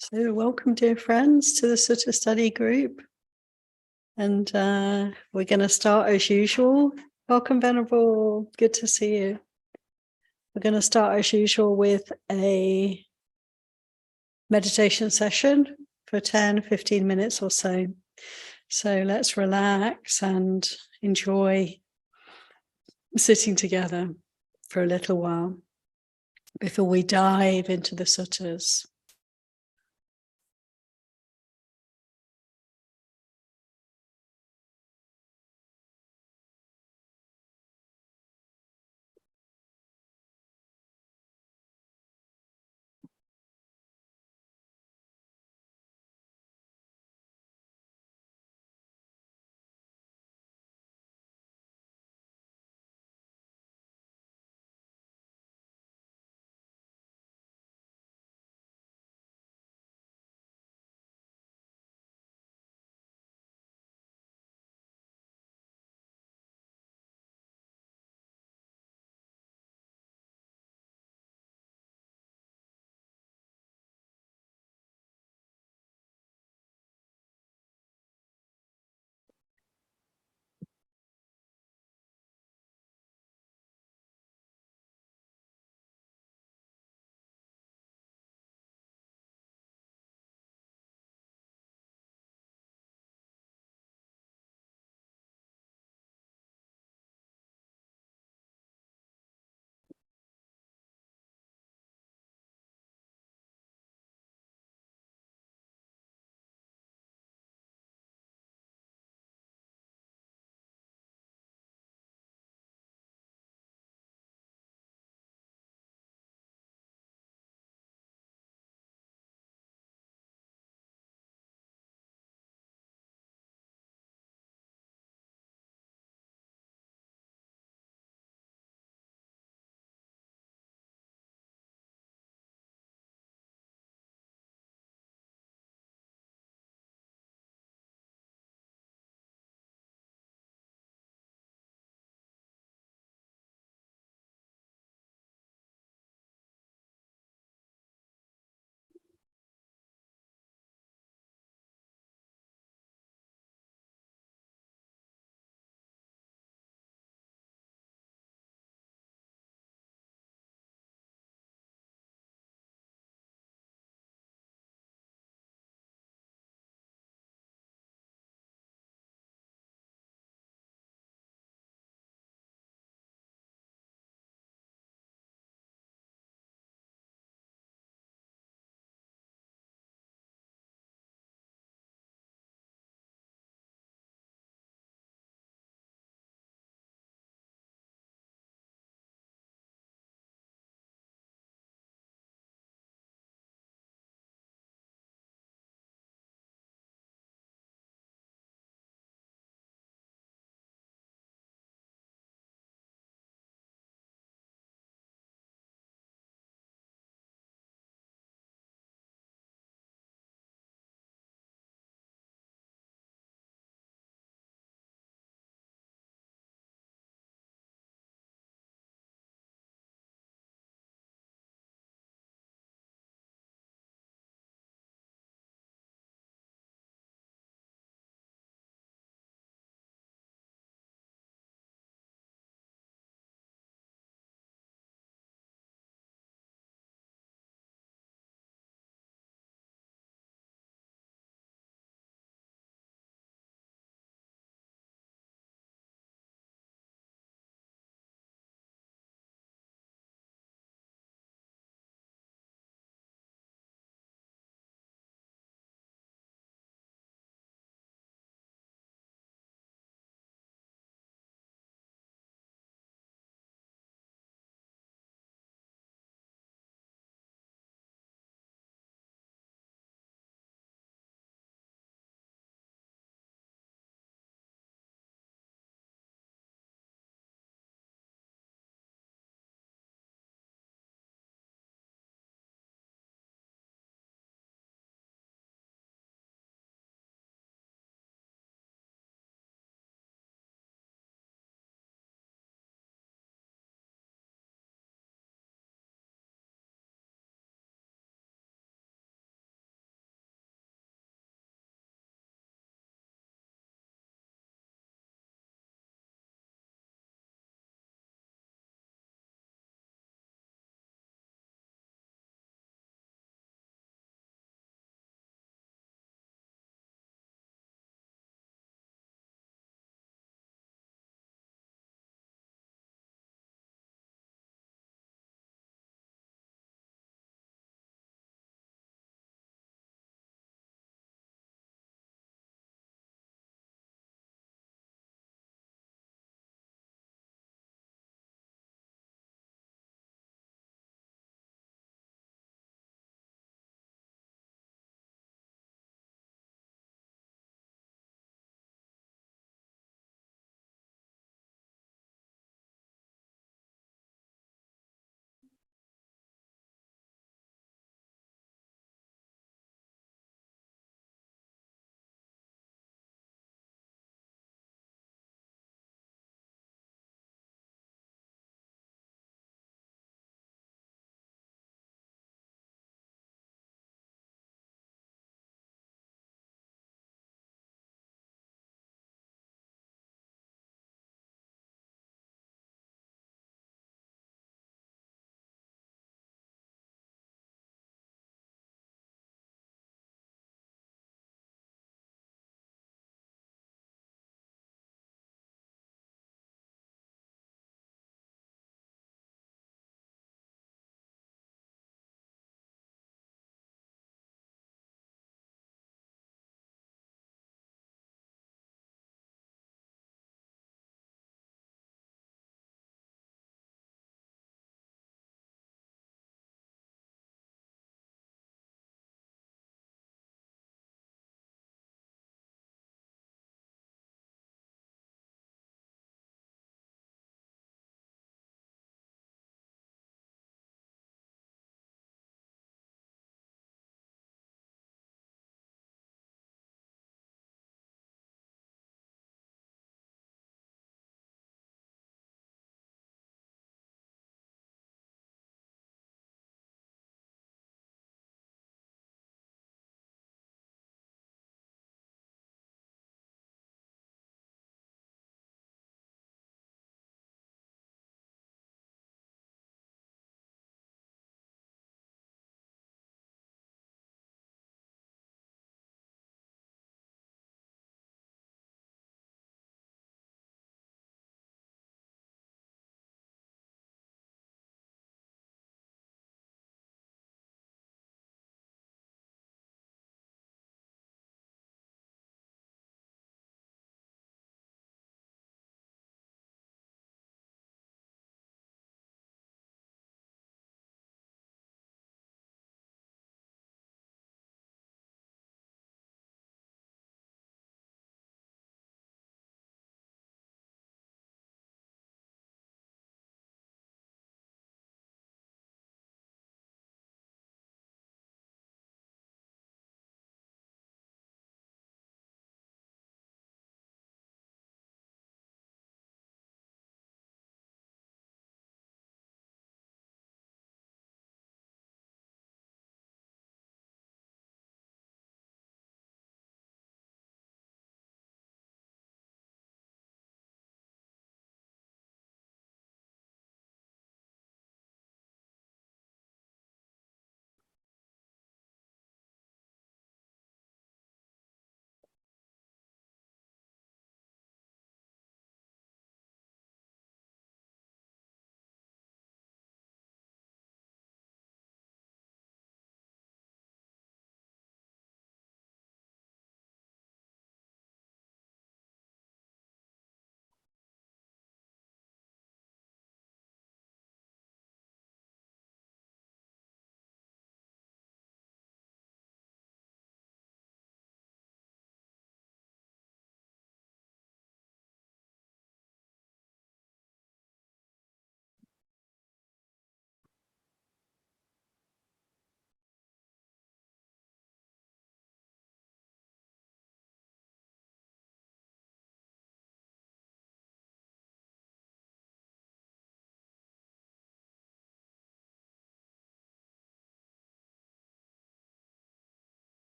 So, welcome, dear friends, to the Sutta study group. And we're going to start as usual. Welcome, Venerable. Good to see you. We're going to start as usual with a meditation session for 10-15 minutes or so. So let's relax and enjoy sitting together for a little while before we dive into the suttas.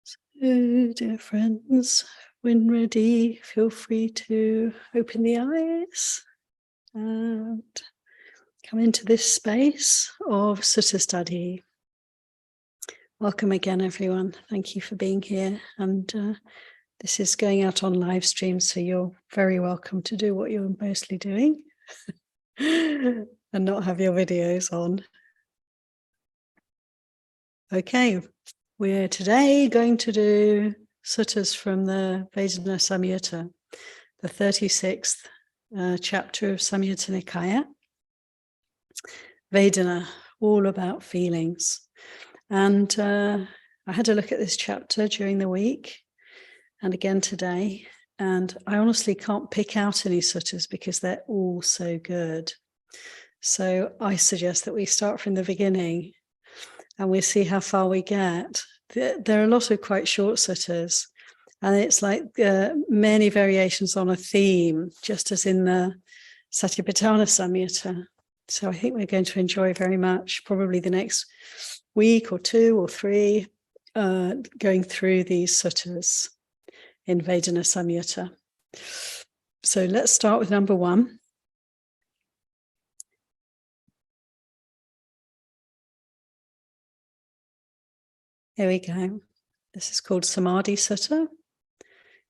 So, dear friends, when ready, feel free to open the eyes and come into this space of Sutta study. Welcome again, everyone. Thank you for being here. And this is going out on live stream, so you're very welcome to do what you're mostly doing and not have your videos on. Okay, we're today going to do suttas from the Vedana Samyutta, the 36th chapter of Samyutta Nikaya. Vedana, all about feelings. And I had a look at this chapter during the week and again today, and I honestly can't pick out any suttas because they're all so good. So I suggest that we start from the beginning and we see how far we get. There are a lot of quite short suttas, and it's like many variations on a theme, just as in the Satipatthana Samyutta. So I think we're going to enjoy very much, probably the next week or two or three, going through these suttas in Vedana Samyutta. So let's start with number 1. Here we go. This is called Samadhi Sutta,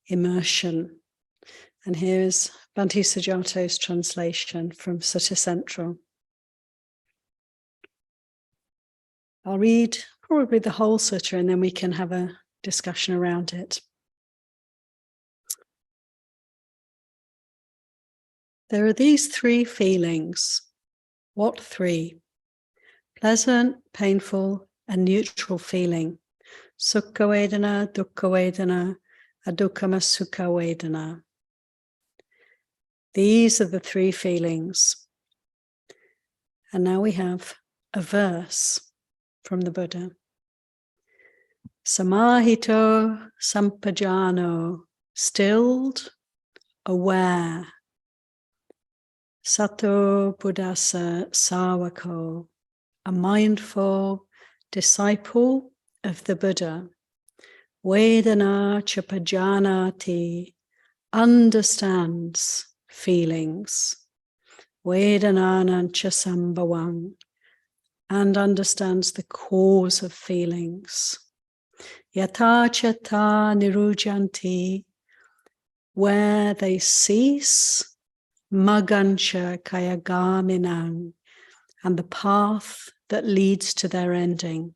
immersion. And here's Bhante Sujato's translation from Sutta Central. I'll read probably the whole sutta and then we can have a discussion around it. There are these 3 feelings. What 3? Pleasant, painful, and neutral feeling. Sukha vedana, dukkha vedana, adukkama sukha vedana. These are the 3 feelings. And now we have a verse from the Buddha. Samahito sampajano, stilled, aware. Sato buddhasa sāvako, a mindful disciple of the Buddha. Vedana chapajanati, understands feelings. Vedanānaṁ ca sambhavang, and understands the cause of feelings. Yatha chata nirujanti, where they cease. Magancha kayagaminang, and the path that leads to their ending.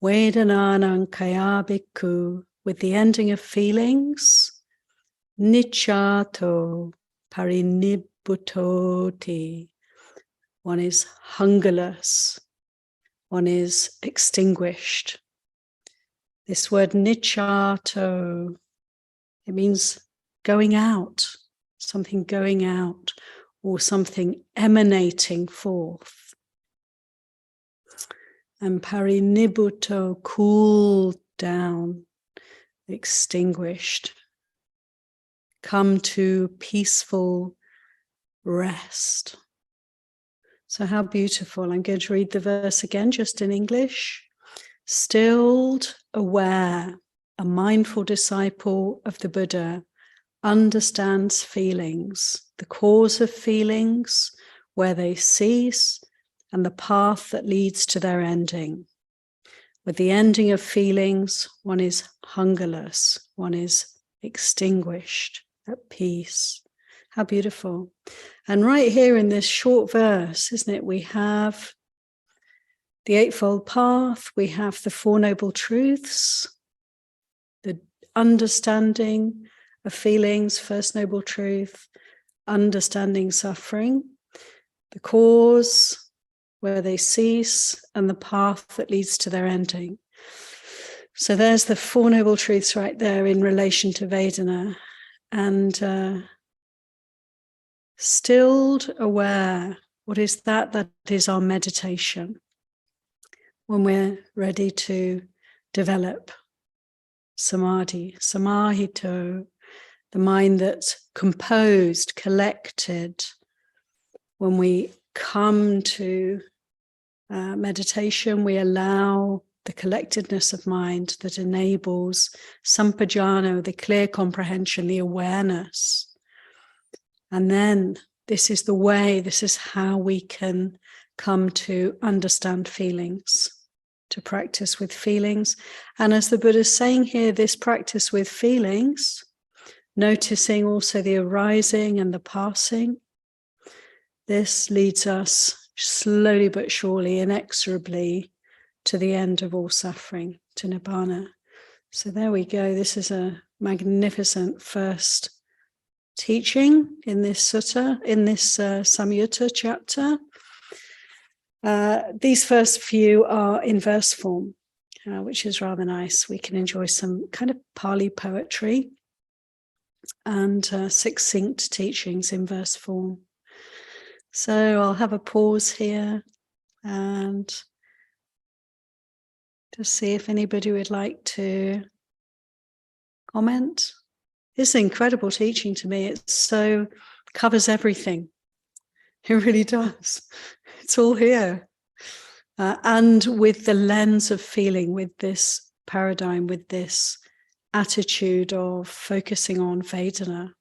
Vedanānaṁ kaya bhikkhu, with the ending of feelings. Niccāto parinibbutoti, one is hungerless, one is extinguished. This word niccāto, it means going out, something going out, or something emanating forth. And parinibbuto, cooled down, extinguished. Come to peaceful rest. So how beautiful. I'm going to read the verse again, just in English. Stilled, aware, a mindful disciple of the Buddha understands feelings, the cause of feelings, where they cease, and the path that leads to their ending. With the ending of feelings, one is hungerless, one is extinguished, at peace. How beautiful. And right here in this short verse, isn't it, we have the Eightfold Path, we have the Four Noble Truths, the understanding of feelings, First Noble Truth, understanding suffering, the cause, where they cease, and the path that leads to their ending. So there's the Four Noble Truths right there in relation to Vedana. And stilled, aware, what is that? That is our meditation. When we're ready to develop samadhi, samahito, the mind that's composed, collected. When we come to meditation, we allow the collectedness of mind that enables sampajano, the clear comprehension, the awareness. And then this is the way, this is how we can come to understand feelings, to practice with feelings. And as the Buddha is saying here, this practice with feelings, noticing also the arising and the passing, this leads us slowly but surely, inexorably, to the end of all suffering, to Nibbana. So there we go. This is a magnificent first teaching in this sutta, in this Samyutta chapter. These first few are in verse form, which is rather nice. We can enjoy some kind of Pali poetry and succinct teachings in verse form. So I'll have a pause here and just see if anybody would like to comment. It's an incredible teaching to me. It so covers everything. It really does. It's all here. And with the lens of feeling, with this paradigm, with this attitude of focusing on Vedana.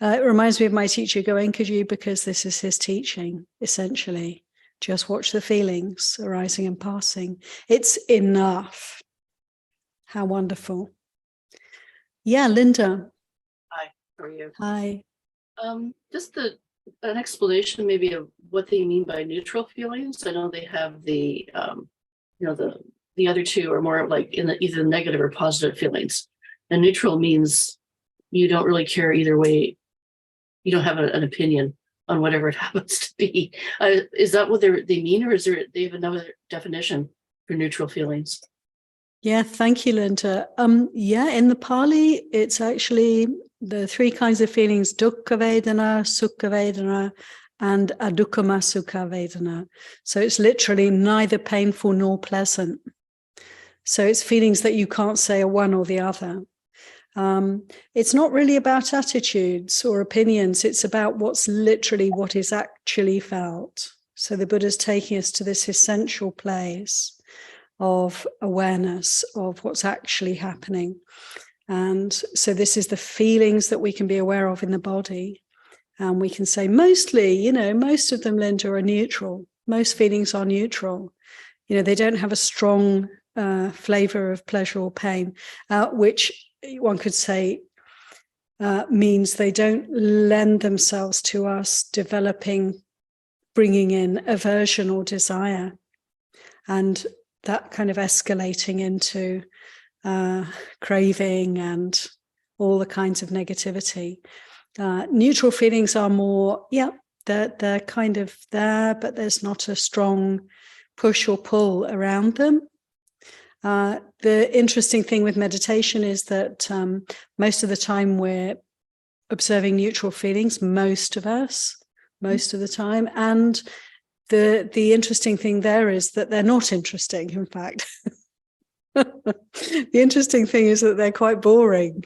It reminds me of my teacher Goenkaji, because this is his teaching, essentially. Just watch the feelings arising and passing. It's enough. How wonderful. Yeah, Linda. Hi, how are you? Hi. Just an explanation maybe of what they mean by neutral feelings. I know they have the other two are more like in the either negative or positive feelings. And neutral means you don't really care either way. You don't have an opinion on whatever it happens to be. Is that what they mean, or they have another definition for neutral feelings? Yeah, thank you, Linda. In the Pali, it's actually the three kinds of feelings: dukkha vedana, sukha vedana, and adukkama sukha vedana. So it's literally neither painful nor pleasant. So it's feelings that you can't say are one or the other. It's not really about attitudes or opinions. It's about what is actually felt. So the Buddha's taking us to this essential place of awareness of what's actually happening. And so this is the feelings that we can be aware of in the body. And we can say mostly, most of them, Linda, are neutral. Most feelings are neutral. They don't have a strong flavor of pleasure or pain, which one could say means they don't lend themselves to us bringing in aversion or desire, and that kind of escalating into craving and all the kinds of negativity. Neutral feelings are more, they're kind of there, but there's not a strong push or pull around them. The interesting thing with meditation is that most of the time we're observing neutral feelings, most of the time. And the interesting thing there is that they're not interesting, in fact. The interesting thing is that they're quite boring.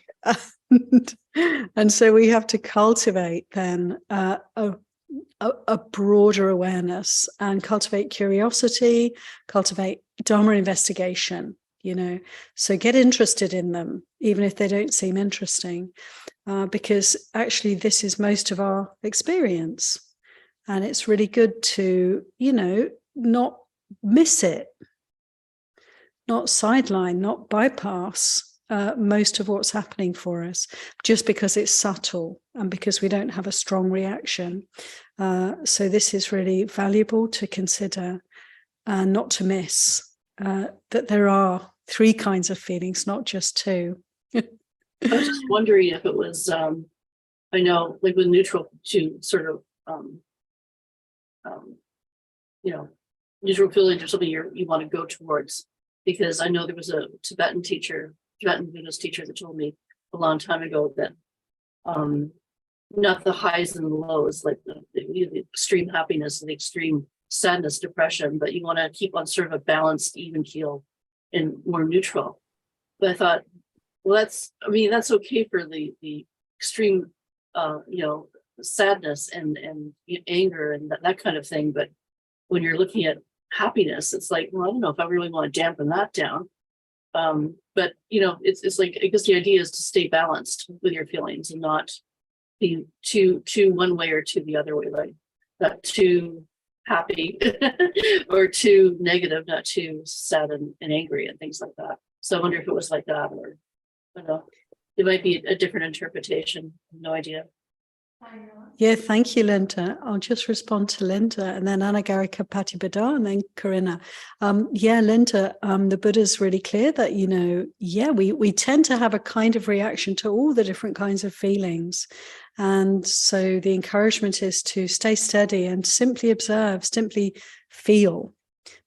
And so we have to cultivate then a broader awareness and cultivate curiosity, cultivate Dharma investigation, so get interested in them, even if they don't seem interesting, because actually this is most of our experience. And it's really good to, not miss it, not sideline, not bypass most of what's happening for us, just because it's subtle and because we don't have a strong reaction. So this is really valuable to consider, not to miss, that there are three kinds of feelings, not just two. I was just wondering if it was, I know, like with neutral, to sort of, neutral feelings or something you want to go towards, because I know there was a Tibetan Buddhist teacher that told me a long time ago that not the highs and the lows, like the extreme happiness and the extreme sadness, depression, but you want to keep on sort of a balanced, even keel and more neutral. But I thought, well, that's okay for the extreme, sadness and anger and that kind of thing. But when you're looking at happiness. It's like, well, I don't know if I really want to dampen that down. But it's like, I guess the idea is to stay balanced with your feelings and not be too one way or too the other way, like not too happy or too negative, not too sad and angry and things like that. So I wonder if it was like that, or I don't know. It might be a different interpretation. No idea. Yeah, thank you, Linda. I'll just respond to Linda and then Anagarika Patipada and then Corinna. Linda, the Buddha's really clear that, we tend to have a kind of reaction to all the different kinds of feelings. And so the encouragement is to stay steady and simply observe, simply feel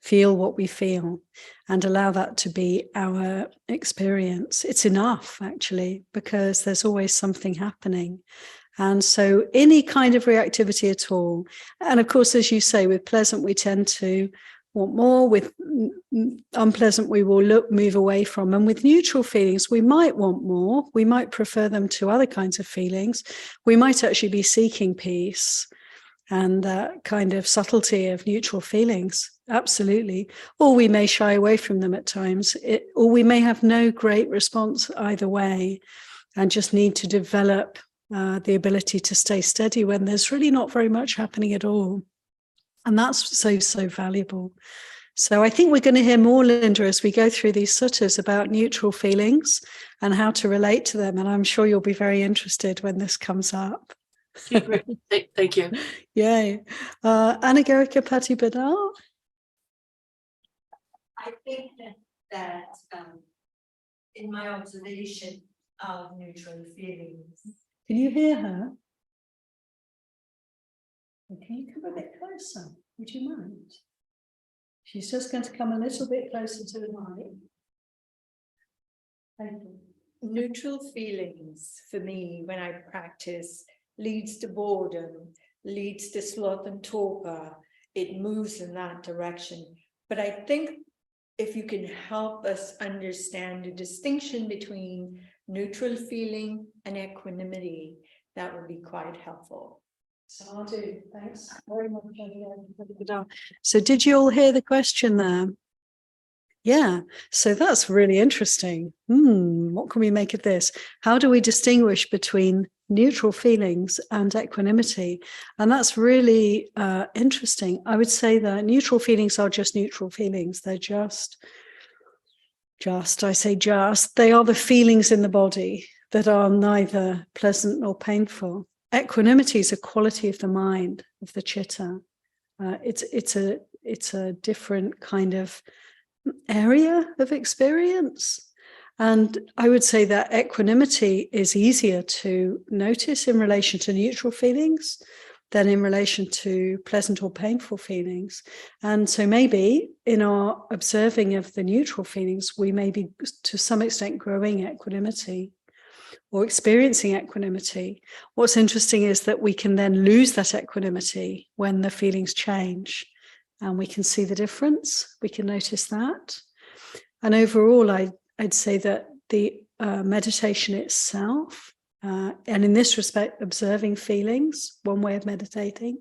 what we feel and allow that to be our experience. It's enough, actually, because there's always something happening. And so any kind of reactivity at all. And of course, as you say, with pleasant, we tend to want more. With unpleasant, we will move away from. And with neutral feelings, we might want more. We might prefer them to other kinds of feelings. We might actually be seeking peace and that kind of subtlety of neutral feelings. Absolutely. Or we may shy away from them at times, or we may have no great response either way and just need to develop the ability to stay steady when there's really not very much happening at all. And that's so valuable. So I think we're going to hear more, Linda, as we go through these suttas about neutral feelings and how to relate to them. And I'm sure you'll be very interested when this comes up. Thank you. Yay. Anagarika Patipada? I think that in my observation of neutral feelings. Can you hear her? Can you come a bit closer? Would you mind? She's just going to come a little bit closer to the mic. Thank you. Neutral feelings for me when I practice leads to boredom, leads to sloth and torpor. It moves in that direction. But I think if you can help us understand the distinction between neutral feeling and equanimity, that would be quite helpful. So I'll do. Thanks very much. So did you all hear the question there? Yeah, so that's really interesting. What can we make of this? How do we distinguish between neutral feelings and equanimity? And that's really interesting. I would say that neutral feelings are just neutral feelings. They're they are the feelings in the body that are neither pleasant nor painful. Equanimity is a quality of the mind, of the chitta. It's a different kind of area of experience. And I would say that equanimity is easier to notice in relation to neutral feelings than in relation to pleasant or painful feelings. And so maybe in our observing of the neutral feelings, we may be to some extent growing equanimity or experiencing equanimity. What's interesting is that we can then lose that equanimity when the feelings change. And we can see the difference. We can notice that. And overall, I'd say that the meditation itself, and in this respect, observing feelings, one way of meditating,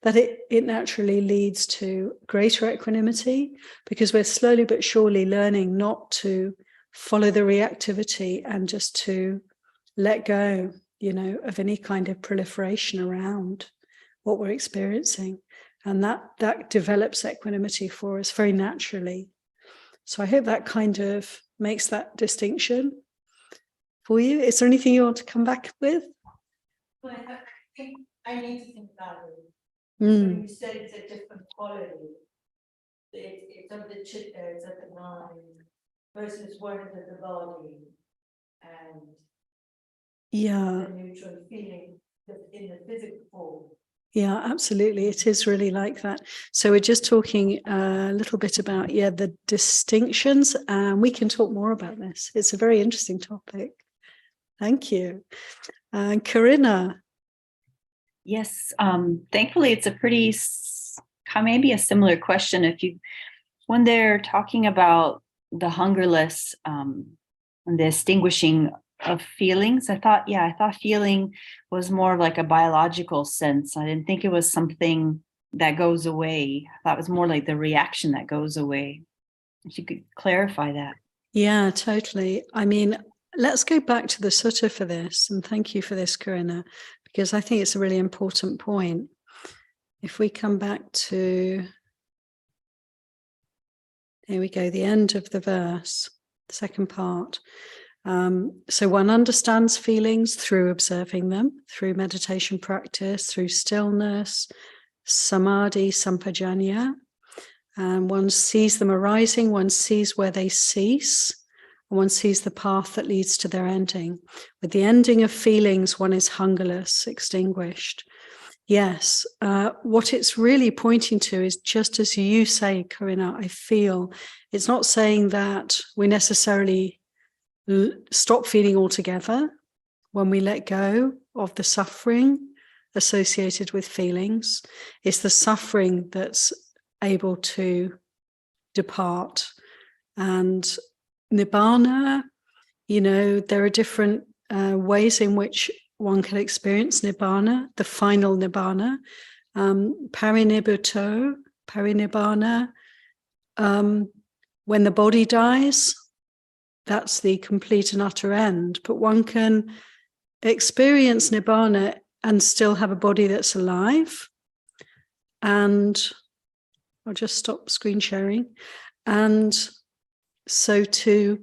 that it naturally leads to greater equanimity because we're slowly but surely learning not to follow the reactivity and just to let go, of any kind of proliferation around what we're experiencing. And that develops equanimity for us very naturally. So I hope that kind of makes that distinction for you. Is there anything you want to come back with? Well, I think I need to think about it. When you said it's a different quality, it's of the chitta, it's of the mind, versus one is of the body, and the neutral feeling in the physical form. Yeah, absolutely. It is really like that. So we're just talking a little bit about, the distinctions, and we can talk more about this. It's a very interesting topic. Thank you. Corinna. Yes, thankfully it's a pretty, maybe a similar question. When they're talking about the hungerless, and the distinguishing of feelings, I thought feeling was more of like a biological sense. I didn't think it was something that goes away. That was more like the reaction that goes away. If you could clarify that. Yeah, totally. I mean, let's go back to the sutta for this. And thank you for this, Corinna, because I think it's a really important point. If we come back to, here we go, the end of the verse, the second part. So one understands feelings through observing them, through meditation practice, through stillness, samadhi, sampajanya. One sees them arising, one sees where they cease, and one sees the path that leads to their ending. With the ending of feelings, one is hungerless, extinguished. Yes, what it's really pointing to is just as you say, Corinna, I feel. It's not saying that we necessarily stop feeling altogether when we let go of the suffering associated with feelings. It's the suffering that's able to depart. And nibbana, there are different ways in which one can experience nibbana, the final nibbana, parinibbana, when the body dies, that's the complete and utter end. But one can experience nibbana and still have a body that's alive. And I'll just stop screen sharing. And so to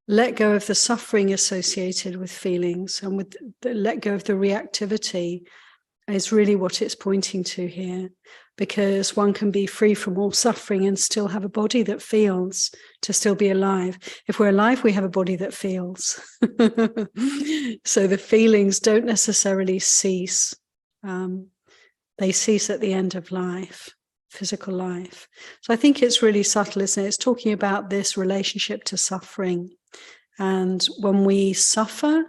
let go of the suffering associated with feelings and with let go of the reactivity is really what it's pointing to here, because one can be free from all suffering and still have a body that feels, to still be alive. If we're alive, we have a body that feels. So the feelings don't necessarily cease. They cease at the end of life, physical life. So I think it's really subtle, isn't it? It's talking about this relationship to suffering. And when we suffer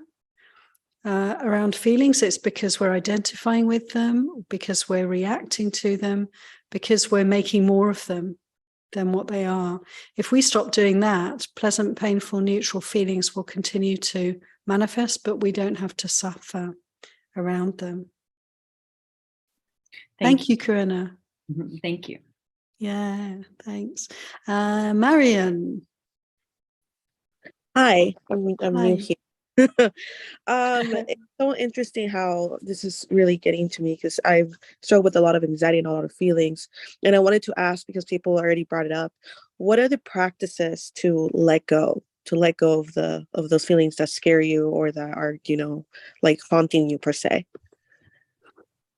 around feelings, it's because we're identifying with them, because we're reacting to them, because we're making more of them than what they are. If we stop doing that, pleasant, painful, neutral feelings will continue to manifest, but we don't have to suffer around them. Thank you, Corinna. Thank you. Yeah, thanks. Marian. Hi, I'm Hi. new here. It's so interesting how this is really getting to me, because I've struggled with a lot of anxiety and a lot of feelings. And I wanted to ask, because people already brought it up, what are the practices to let go of those feelings that scare you or that are, like haunting you per se?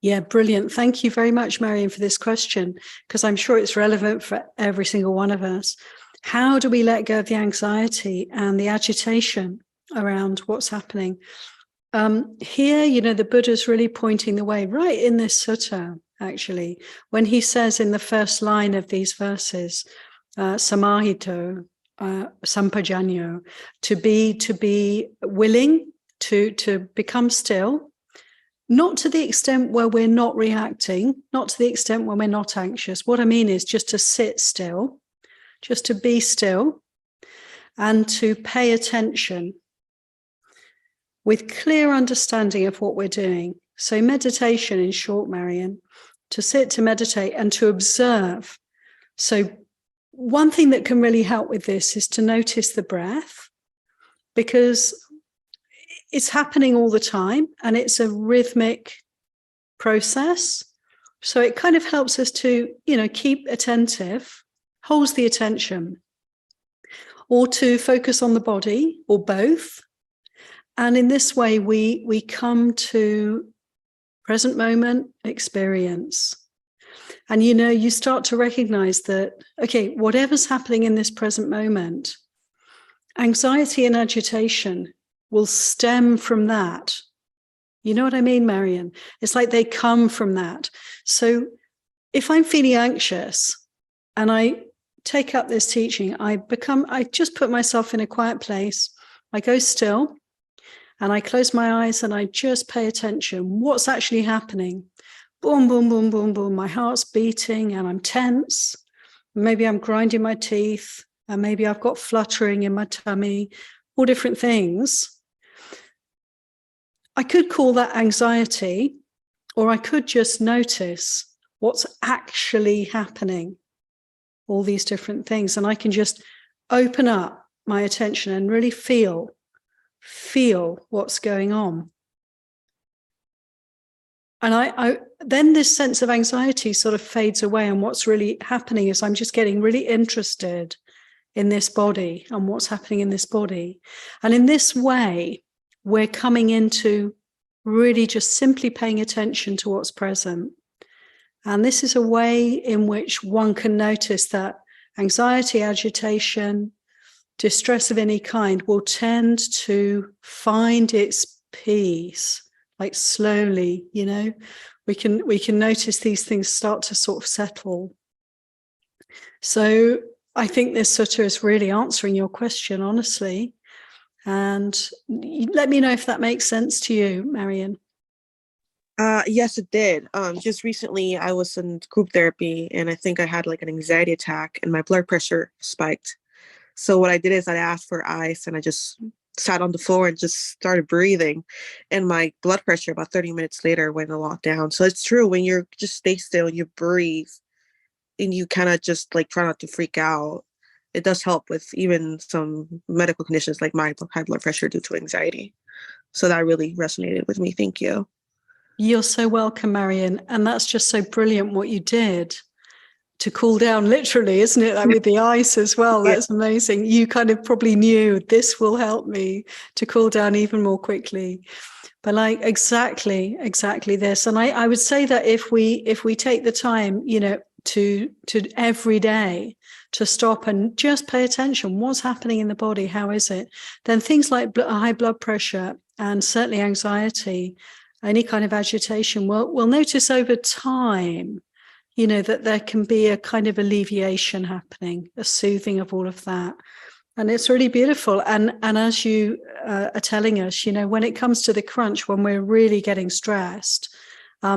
Yeah, brilliant. Thank you very much, Marian, for this question, because I'm sure it's relevant for every single one of us. How do we let go of the anxiety and the agitation around what's happening? Here, the Buddha's really pointing the way, right in this sutta, actually, when he says in the first line of these verses, samahito, sampajanyo, to be willing to become still, not to the extent where we're not reacting, not to the extent when we're not anxious. What I mean is just to sit still, just to be still, and to pay attention with clear understanding of what we're doing. So meditation, in short, Marian, to sit, to meditate, and to observe. So one thing that can really help with this is to notice the breath, because it's happening all the time and it's a rhythmic process. So it kind of helps us to, keep attentive, holds the attention, or to focus on the body, or both. And in this way, we come to present moment experience. And, you start to recognize that, okay, whatever's happening in this present moment, anxiety and agitation will stem from that. You know what I mean, Marian? It's like they come from that. So if I'm feeling anxious and I take up this teaching, I just put myself in a quiet place. I go still and I close my eyes and I just pay attention. What's actually happening? Boom, boom, boom, boom, boom. My heart's beating and I'm tense. Maybe I'm grinding my teeth, and maybe I've got fluttering in my tummy, all different things. I could call that anxiety, or I could just notice what's actually happening, all these different things. And I can just open up my attention and really feel what's going on. And I then this sense of anxiety sort of fades away. And what's really happening is I'm just getting really interested in this body and what's happening in this body. And in this way, we're coming into really just simply paying attention to what's present. And this is a way in which one can notice that anxiety, agitation, distress of any kind will tend to find its peace, like slowly, we can notice these things start to sort of settle. So I think this sutta is really answering your question, honestly. And let me know if that makes sense to you, Marion. Yes, it did. Just recently I was in group therapy and I think I had like an anxiety attack and my blood pressure spiked. So what I did is I asked for ice and I just sat on the floor and just started breathing. And my blood pressure about 30 minutes later went a lot down. So it's true, when you're just stay still and you breathe and you kind of just like try not to freak out, it does help with even some medical conditions like my high blood pressure due to anxiety. So that really resonated with me. Thank you. You're so welcome, Marion. And that's just so brilliant what you did to cool down, literally, isn't it? Like with the ice as well. That's amazing. You kind of probably knew this will help me to cool down even more quickly. But like exactly this. And I would say that if we take the time, to every day to stop and just pay attention, what's happening in the body, how is it? Then things like high blood pressure and certainly anxiety, any kind of agitation, we'll notice over time, that there can be a kind of alleviation happening, a soothing of all of that. And it's really beautiful. And as you are telling us, when it comes to the crunch, when we're really getting stressed,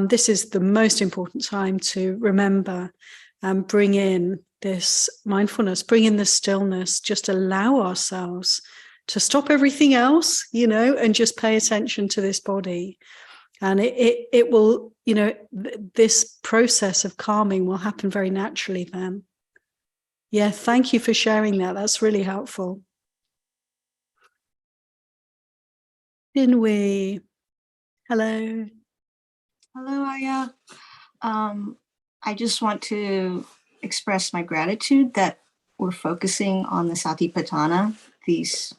this is the most important time to remember and bring in this mindfulness, bring in the stillness, just allow ourselves to stop everything else, and just pay attention to this body. And it will, this process of calming will happen very naturally then. Yeah, thank you for sharing that. That's really helpful. Binwi, hello. Hello, Aya. I just want to express my gratitude that we're focusing on the Satipatthana these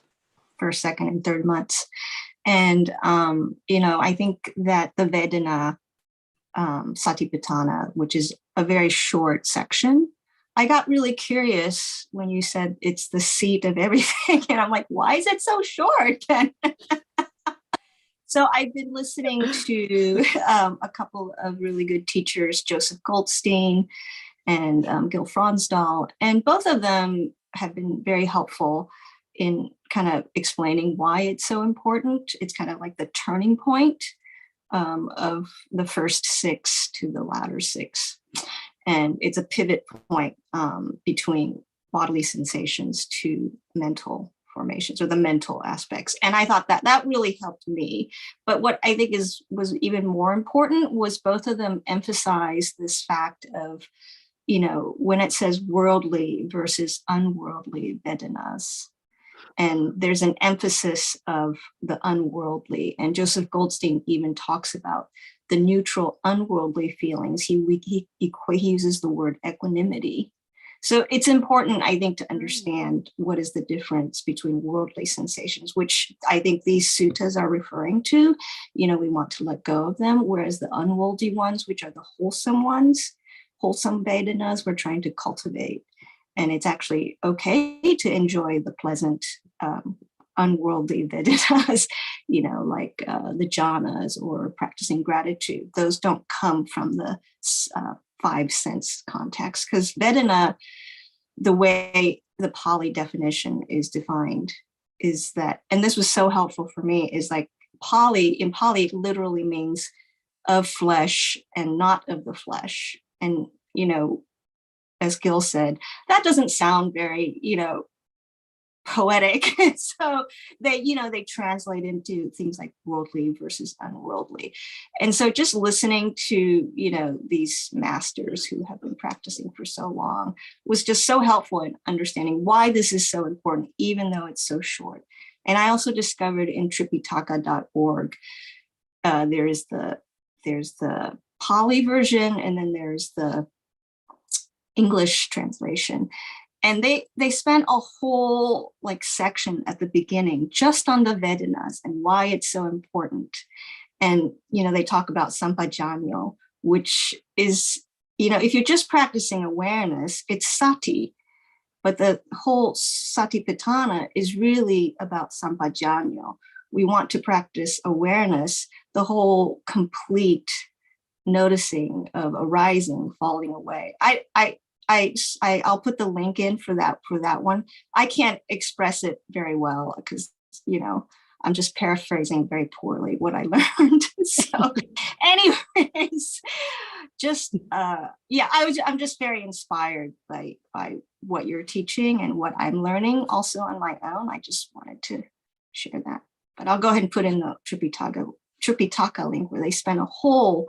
first, second, and third months. And, I think that the Vedana Satipatthana, which is a very short section, I got really curious when you said it's the seat of everything. And I'm like, why is it so short? So I've been listening to a couple of really good teachers, Joseph Goldstein and Gil Fronsdal, and both of them have been very helpful in kind of explaining why it's so important. It's kind of like the turning point of the first 6 to the latter 6. And it's a pivot point between bodily sensations to mental formations or the mental aspects. And I thought that really helped me. But what I think was even more important was both of them emphasize this fact of, when it says worldly versus unworldly Vedanas. And there's an emphasis of the unworldly. And Joseph Goldstein even talks about the neutral, unworldly feelings. He uses the word equanimity. So it's important, I think, to understand what is the difference between worldly sensations, which I think these suttas are referring to. We want to let go of them, whereas the unworldly ones, which are the wholesome ones, wholesome Vedanas, we're trying to cultivate. And it's actually okay to enjoy the pleasant, unworldly Vedanas, like the jhanas or practicing gratitude. Those don't come from the 5 sense context, because Vedana, the way the Pali definition is defined is that, and this was so helpful for me, is like in Pali it literally means of flesh and not of the flesh. And, as Gil said, that doesn't sound very, poetic. So they, they translate into things like worldly versus unworldly. And so just listening to, these masters who have been practicing for so long was just so helpful in understanding why this is so important, even though it's so short. And I also discovered in tripitaka.org, there's the Pali version, and then there's the English translation. And they spent a whole section at the beginning just on the Vedanas and why it's so important. And, they talk about Sampajanyo, which is, if you're just practicing awareness, it's sati. But the whole satipatthana is really about Sampajanyo. We want to practice awareness, the whole complete noticing of arising, falling away. I'll put the link in for that one. I can't express it very well because, I'm just paraphrasing very poorly what I learned. So anyways, just, I'm just very inspired by what you're teaching and what I'm learning also on my own. I just wanted to share that, but I'll go ahead and put in the Tripitaka link where they spend a whole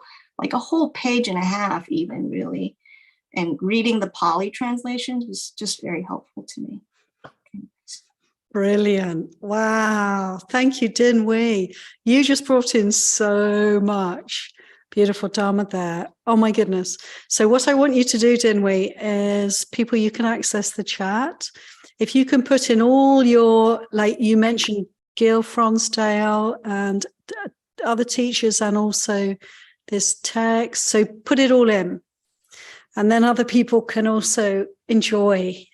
page and a half even really. And reading the Pali translations was just very helpful to me. Brilliant. Wow. Thank you, Din Wei. You just brought in so much beautiful Dharma there. Oh my goodness. So what I want you to do, Din Wei, is people, you can access the chat. If you can put in all your, like you mentioned, Gil Fronsdale and other teachers, and also this text. So put it all in. And then other people can also enjoy,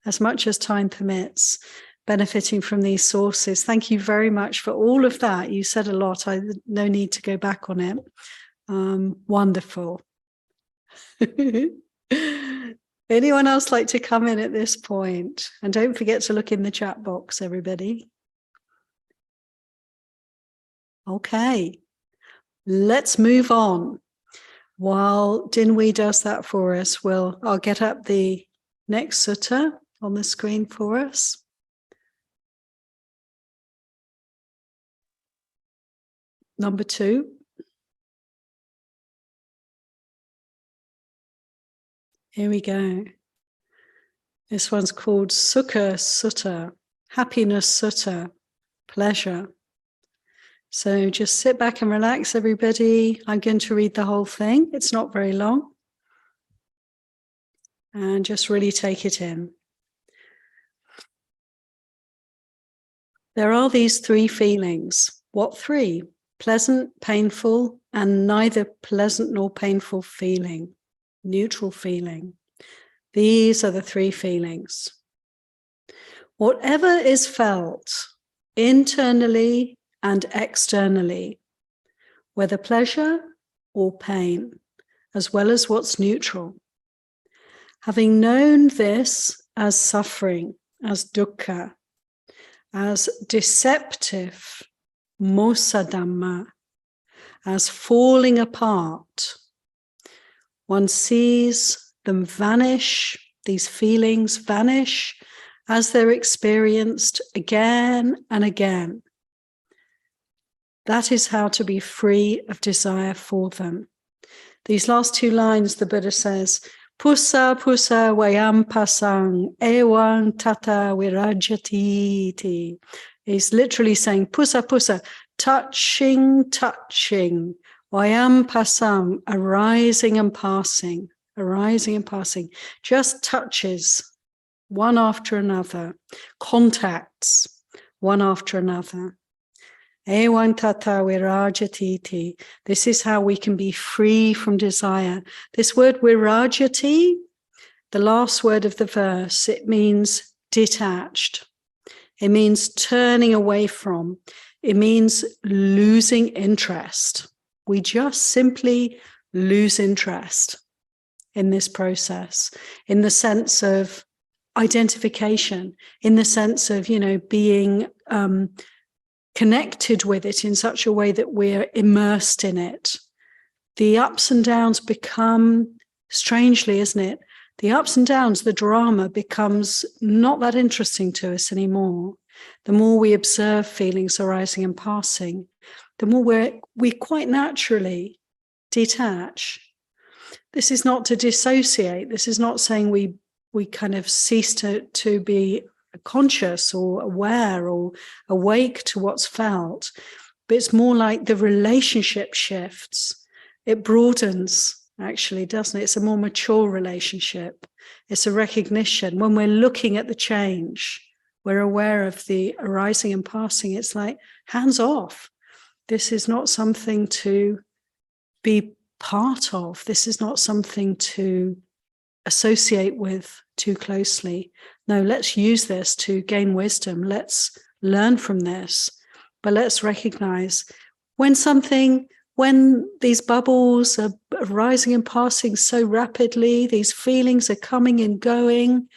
as much as time permits, benefiting from these sources. Thank you very much for all of that. You said a lot. No need to go back on it. Wonderful. Anyone else like to come in at this point? And don't forget to look in the chat box, everybody. Okay, let's move on. While Din Wei does that for us, I'll get up the next sutta on the screen for us. Number 2. Here we go. This one's called Sukha Sutta, Happiness Sutta, Pleasure. So just sit back and relax, everybody. I'm going to read the whole thing. It's not very long. And just really take it in. There are these 3 feelings. What 3? Pleasant, painful, and neither pleasant nor painful feeling. Neutral feeling. These are the 3 feelings. Whatever is felt internally and externally, whether pleasure or pain, as well as what's neutral. Having known this as suffering, as dukkha, as deceptive, mosadhamma, as falling apart, one sees them vanish, these feelings vanish as they're experienced again and again. That is how to be free of desire for them. These last 2 lines, the Buddha says, Pusa pusa vayam pasang evam tata virajati iti. He's literally saying, pusa pusa, touching, vayam pasang, arising and passing, just touches one after another, contacts one after another. Evam tata virajati iti. This is how we can be free from desire. This word virajati, the last word of the verse, it means detached. It means turning away from. It means losing interest. We just simply lose interest in this process, in the sense of identification, in the sense of, being connected with it in such a way that we're immersed in it. The ups and downs become, strangely, isn't it? the ups and downs, the drama becomes not that interesting to us anymore. The more we observe feelings arising and passing, the more we quite naturally detach. This is not to dissociate. This is not saying we kind of cease to be conscious or aware or awake to what's felt, but it's more like the relationship shifts. It broadens, actually, doesn't it? It's a more mature relationship. It's a recognition. When we're looking at the change, we're aware of the arising and passing. It's like hands off. This is not something to be part of. This is not something to associate with too closely. No, let's use this to gain wisdom. Let's learn from this. But let's recognize when these bubbles are rising and passing so rapidly, these feelings are coming and going,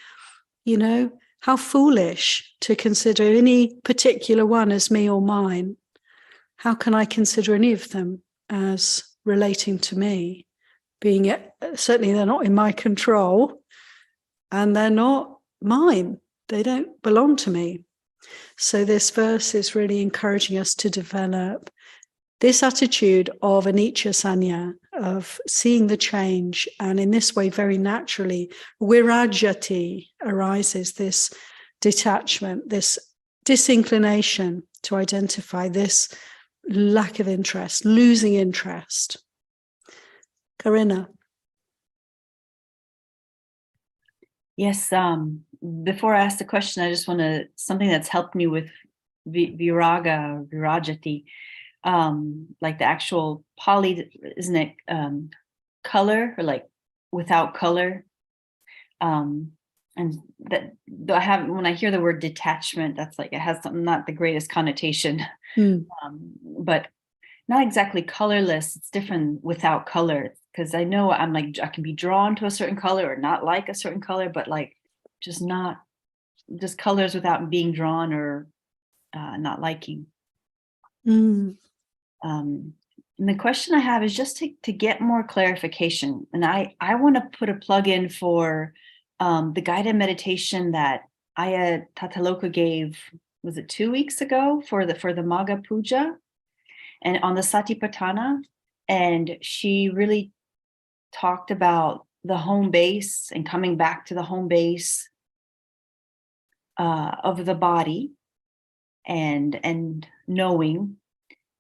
how foolish to consider any particular one as me or mine. How can I consider any of them as relating to me? Certainly they're not in my control and they're not mine. They don't belong to me. So this verse is really encouraging us to develop this attitude of anicca sanya, of seeing the change. And in this way, very naturally, virajati arises, this detachment, this disinclination to identify, this lack of interest, losing interest. Corinna. Yes, before I ask the question, I just want to, something that's helped me with viraga, virajati, like the actual Pali, isn't it color, or like without color? And that I have, when I hear the word detachment, that's like, it has something, not the greatest connotation, but not exactly colorless. It's different without color, because I know I'm like, I can be drawn to a certain color or not like a certain color, but like just colors without being drawn or not liking. And the question I have is just to get more clarification. And I want to put a plug in for the guided meditation that Aya Tataloka gave, was it 2 weeks ago for the Maga Puja and on the Satipatthana. And she really talked about the home base and coming back to the home base of the body and knowing.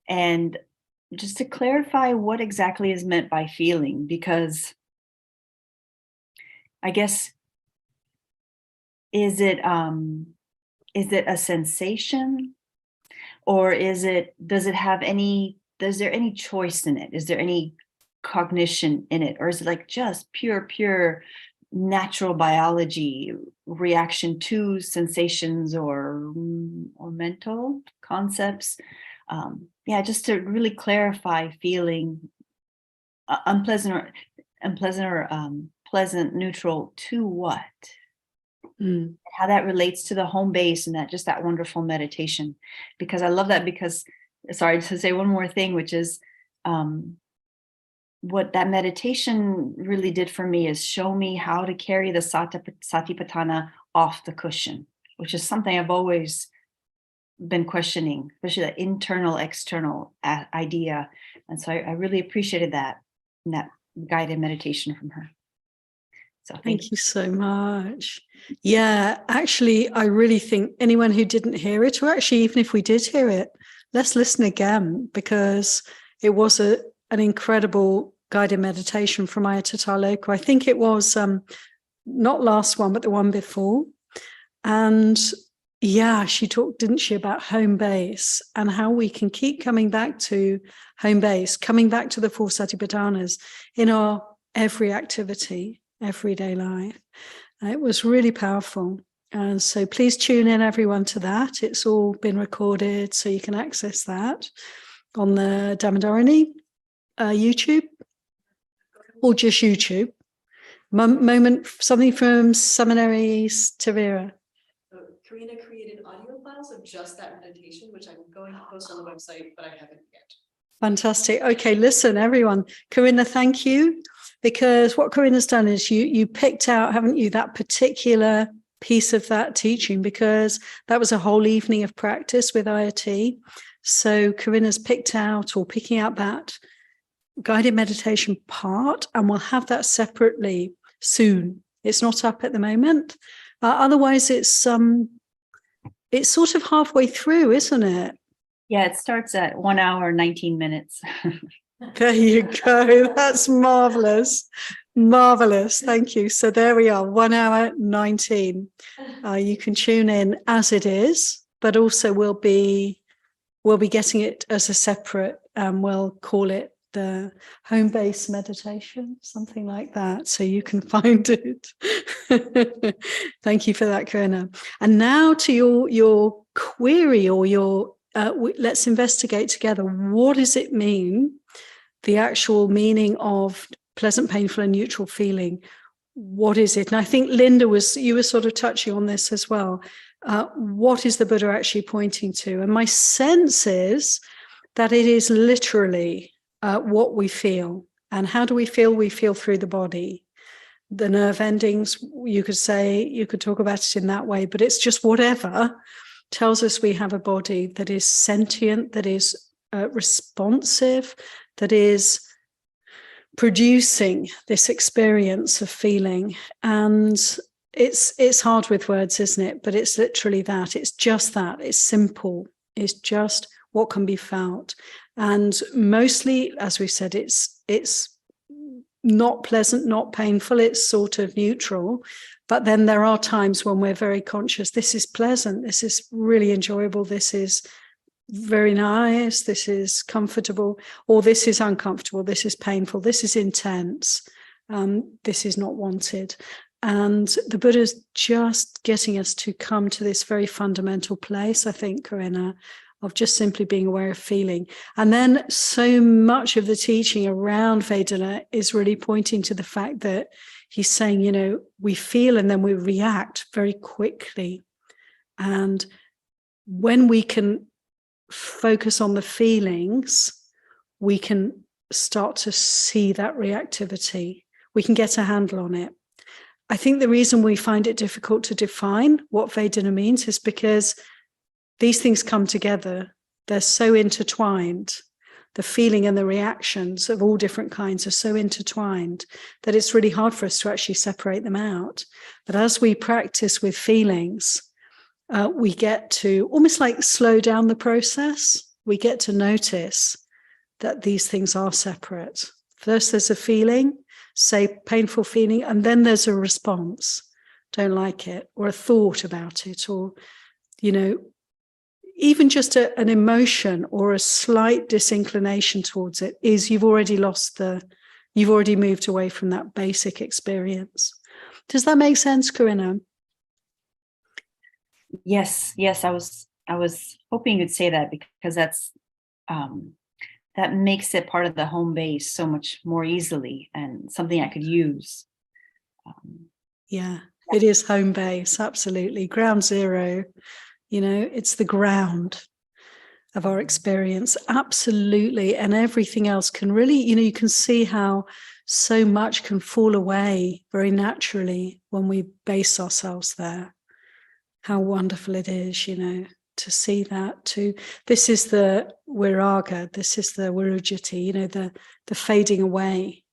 And just to clarify what exactly is meant by feeling, because I guess, is it a sensation, or is there any choice in it? Is there any cognition in it? Or is it like just pure natural biology reaction to sensations or mental concepts? Just to really clarify feeling, unpleasant or pleasant, neutral, to what? How that relates to the home base and that wonderful meditation. Because I love that, because, sorry, to say one more thing, which is what that meditation really did for me is show me how to carry the Satipatthana off the cushion, which is something I've always been questioning, especially the internal, external idea. And so I really appreciated that guided meditation from her. So thank you so much. Yeah, actually, I really think anyone who didn't hear it, or actually even if we did hear it, let's listen again, because it was an incredible guided meditation from Aya Tataloka. I think it was not last one, but the one before. And yeah, she talked, didn't she, about home base and how we can keep coming back to home base, coming back to the 4 Satipatthanas in our every activity, everyday life. It was really powerful. And so please tune in, everyone, to that. It's all been recorded, so you can access that on the Dhammadharani YouTube, or just YouTube. Moment, something from Seminaries Tavira. Karina created audio files of just that meditation, which I'm going to post on the website, but I haven't yet. Fantastic. Okay, listen, everyone. Corinna, thank you. because what Corinna's done is you picked out, haven't you, that particular piece of that teaching, because that was a whole evening of practice with IoT. So Corinna's picking out that guided meditation part, and we'll have that separately soon. It's not up at the moment. Otherwise, it's sort of halfway through, isn't it? Yeah, it starts at 1 hour, 19 minutes. There you go. That's marvelous. Marvelous. Thank you. So there we are, 1 hour 19. You can tune in as it is, but also we'll be getting it as a separate, we'll call it the home base meditation, something like that. So you can find it. Thank you for that, Corinna. And now to your query, or your, let's investigate together. What does it mean? The actual meaning of pleasant, painful, and neutral feeling. What is it? And I think Linda you were sort of touching on this as well. What is the Buddha actually pointing to? And my sense is that it is literally what we feel. And how do we feel? We feel through the body. The nerve endings, you could talk about it in that way, but it's just whatever tells us we have a body that is sentient, that is responsive, that is producing this experience of feeling. And it's hard with words, isn't it? But it's literally that. It's just that. It's simple. It's just what can be felt. And mostly, as we said, it's not pleasant, not painful. It's sort of neutral. But then there are times when we're very conscious. This is pleasant. This is really enjoyable. This is very nice, this is comfortable, or this is uncomfortable, this is painful, this is intense, this is not wanted. And the Buddha's just getting us to come to this very fundamental place, I think, Corinna, of just simply being aware of feeling. And then so much of the teaching around Vedana is really pointing to the fact that he's saying, we feel and then we react very quickly. And when we can focus on the feelings, we can start to see that reactivity. We can get a handle on it. I think the reason we find it difficult to define what Vedana means is because these things come together. They're so intertwined. The feeling and the reactions of all different kinds are so intertwined that it's really hard for us to actually separate them out. But as we practice with feelings, we get to almost like slow down the process. We get to notice that these things are separate. First, there's a feeling, say painful feeling, and then there's a response, don't like it, or a thought about it, or, even just an emotion or a slight disinclination towards it is you've already moved away from that basic experience. Does that make sense, Corinna? Yes. I was hoping you'd say that, because that's that makes it part of the home base so much more easily, and something I could use. Yeah, it is home base, absolutely. Ground zero, it's the ground of our experience, absolutely. And everything else can really, you can see how so much can fall away very naturally when we base ourselves there. How wonderful it is, to see that. This is the viraga, this is the virujati, the fading away.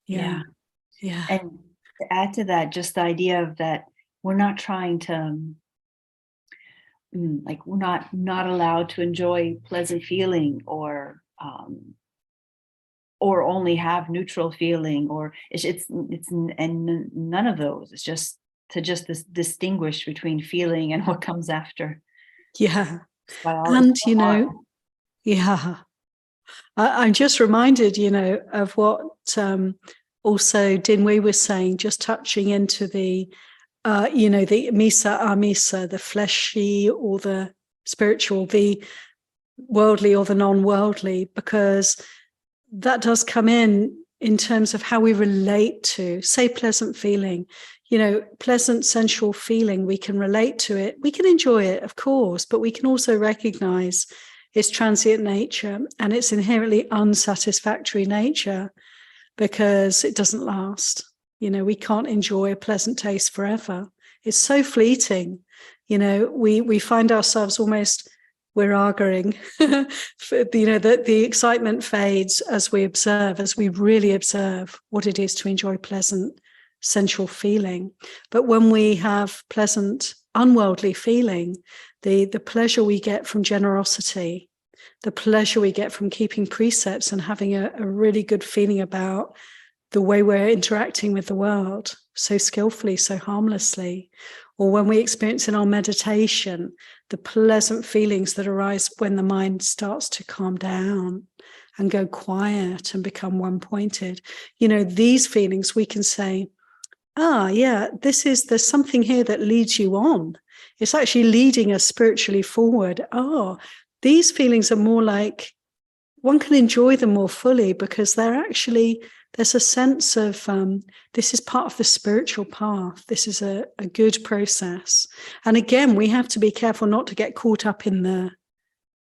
Yeah. And to add to that, just the idea of that we're not trying to, we're not allowed to enjoy pleasant feeling, or only have neutral feeling, or it's and none of those. It's just to distinguish between feeling and what comes after. Yeah. And I'm just reminded, of what also Dinwei was saying, just touching into the the misa, amisa, the fleshy or the spiritual, the worldly or the non-worldly, because that does come in terms of how we relate to, say, pleasant feeling, pleasant sensual feeling. We can relate to it. We can enjoy it, of course, but we can also recognize its transient nature and its inherently unsatisfactory nature. because it doesn't last. You know, we can't enjoy a pleasant taste forever. It's so fleeting. You know, we find ourselves almost, we're arguing. You know, that the excitement fades as we really observe what it is to enjoy pleasant sensual feeling. But when we have pleasant unworldly feeling, the pleasure we get from generosity, the pleasure we get from keeping precepts and having a really good feeling about the way we're interacting with the world so skillfully, so harmlessly, or when we experience in our meditation the pleasant feelings that arise when the mind starts to calm down and go quiet and become one-pointed. You know, these feelings we can say, yeah, there's something here that leads you on. It's actually leading us spiritually forward. These feelings are more like, one can enjoy them more fully because there's a sense of this is part of the spiritual path. This is a good process. And again, we have to be careful not to get caught up in the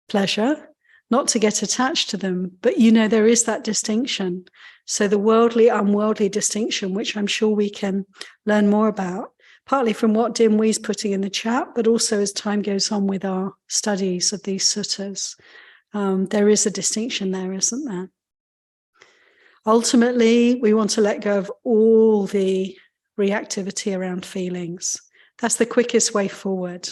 pleasure, not to get attached to them. But, you know, there is that distinction. So the worldly, unworldly distinction, which I'm sure we can learn more about, partly from what Dim Wee's putting in the chat, but also as time goes on with our studies of these suttas. There is a distinction there, isn't there? Ultimately, we want to let go of all the reactivity around feelings. That's the quickest way forward.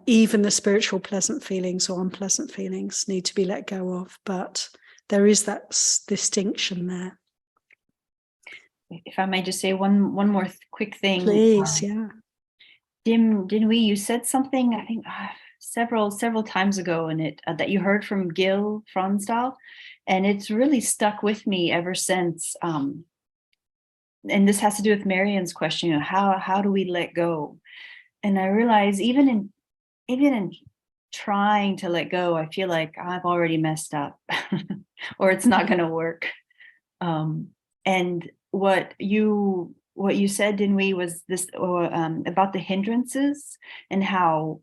Even the spiritual pleasant feelings or unpleasant feelings need to be let go of, but there is that distinction there. If I may just say one more quick thing. Please, yeah. Dim Wee, you said something, I think several times ago, and that you heard from Gil Fronsdal, and it's really stuck with me ever since. And this has to do with Marian's question, you know, how do we let go? And I realize even in trying to let go, I feel like I've already messed up or it's not going to work. And what you said, Dinwi, was this about the hindrances and how,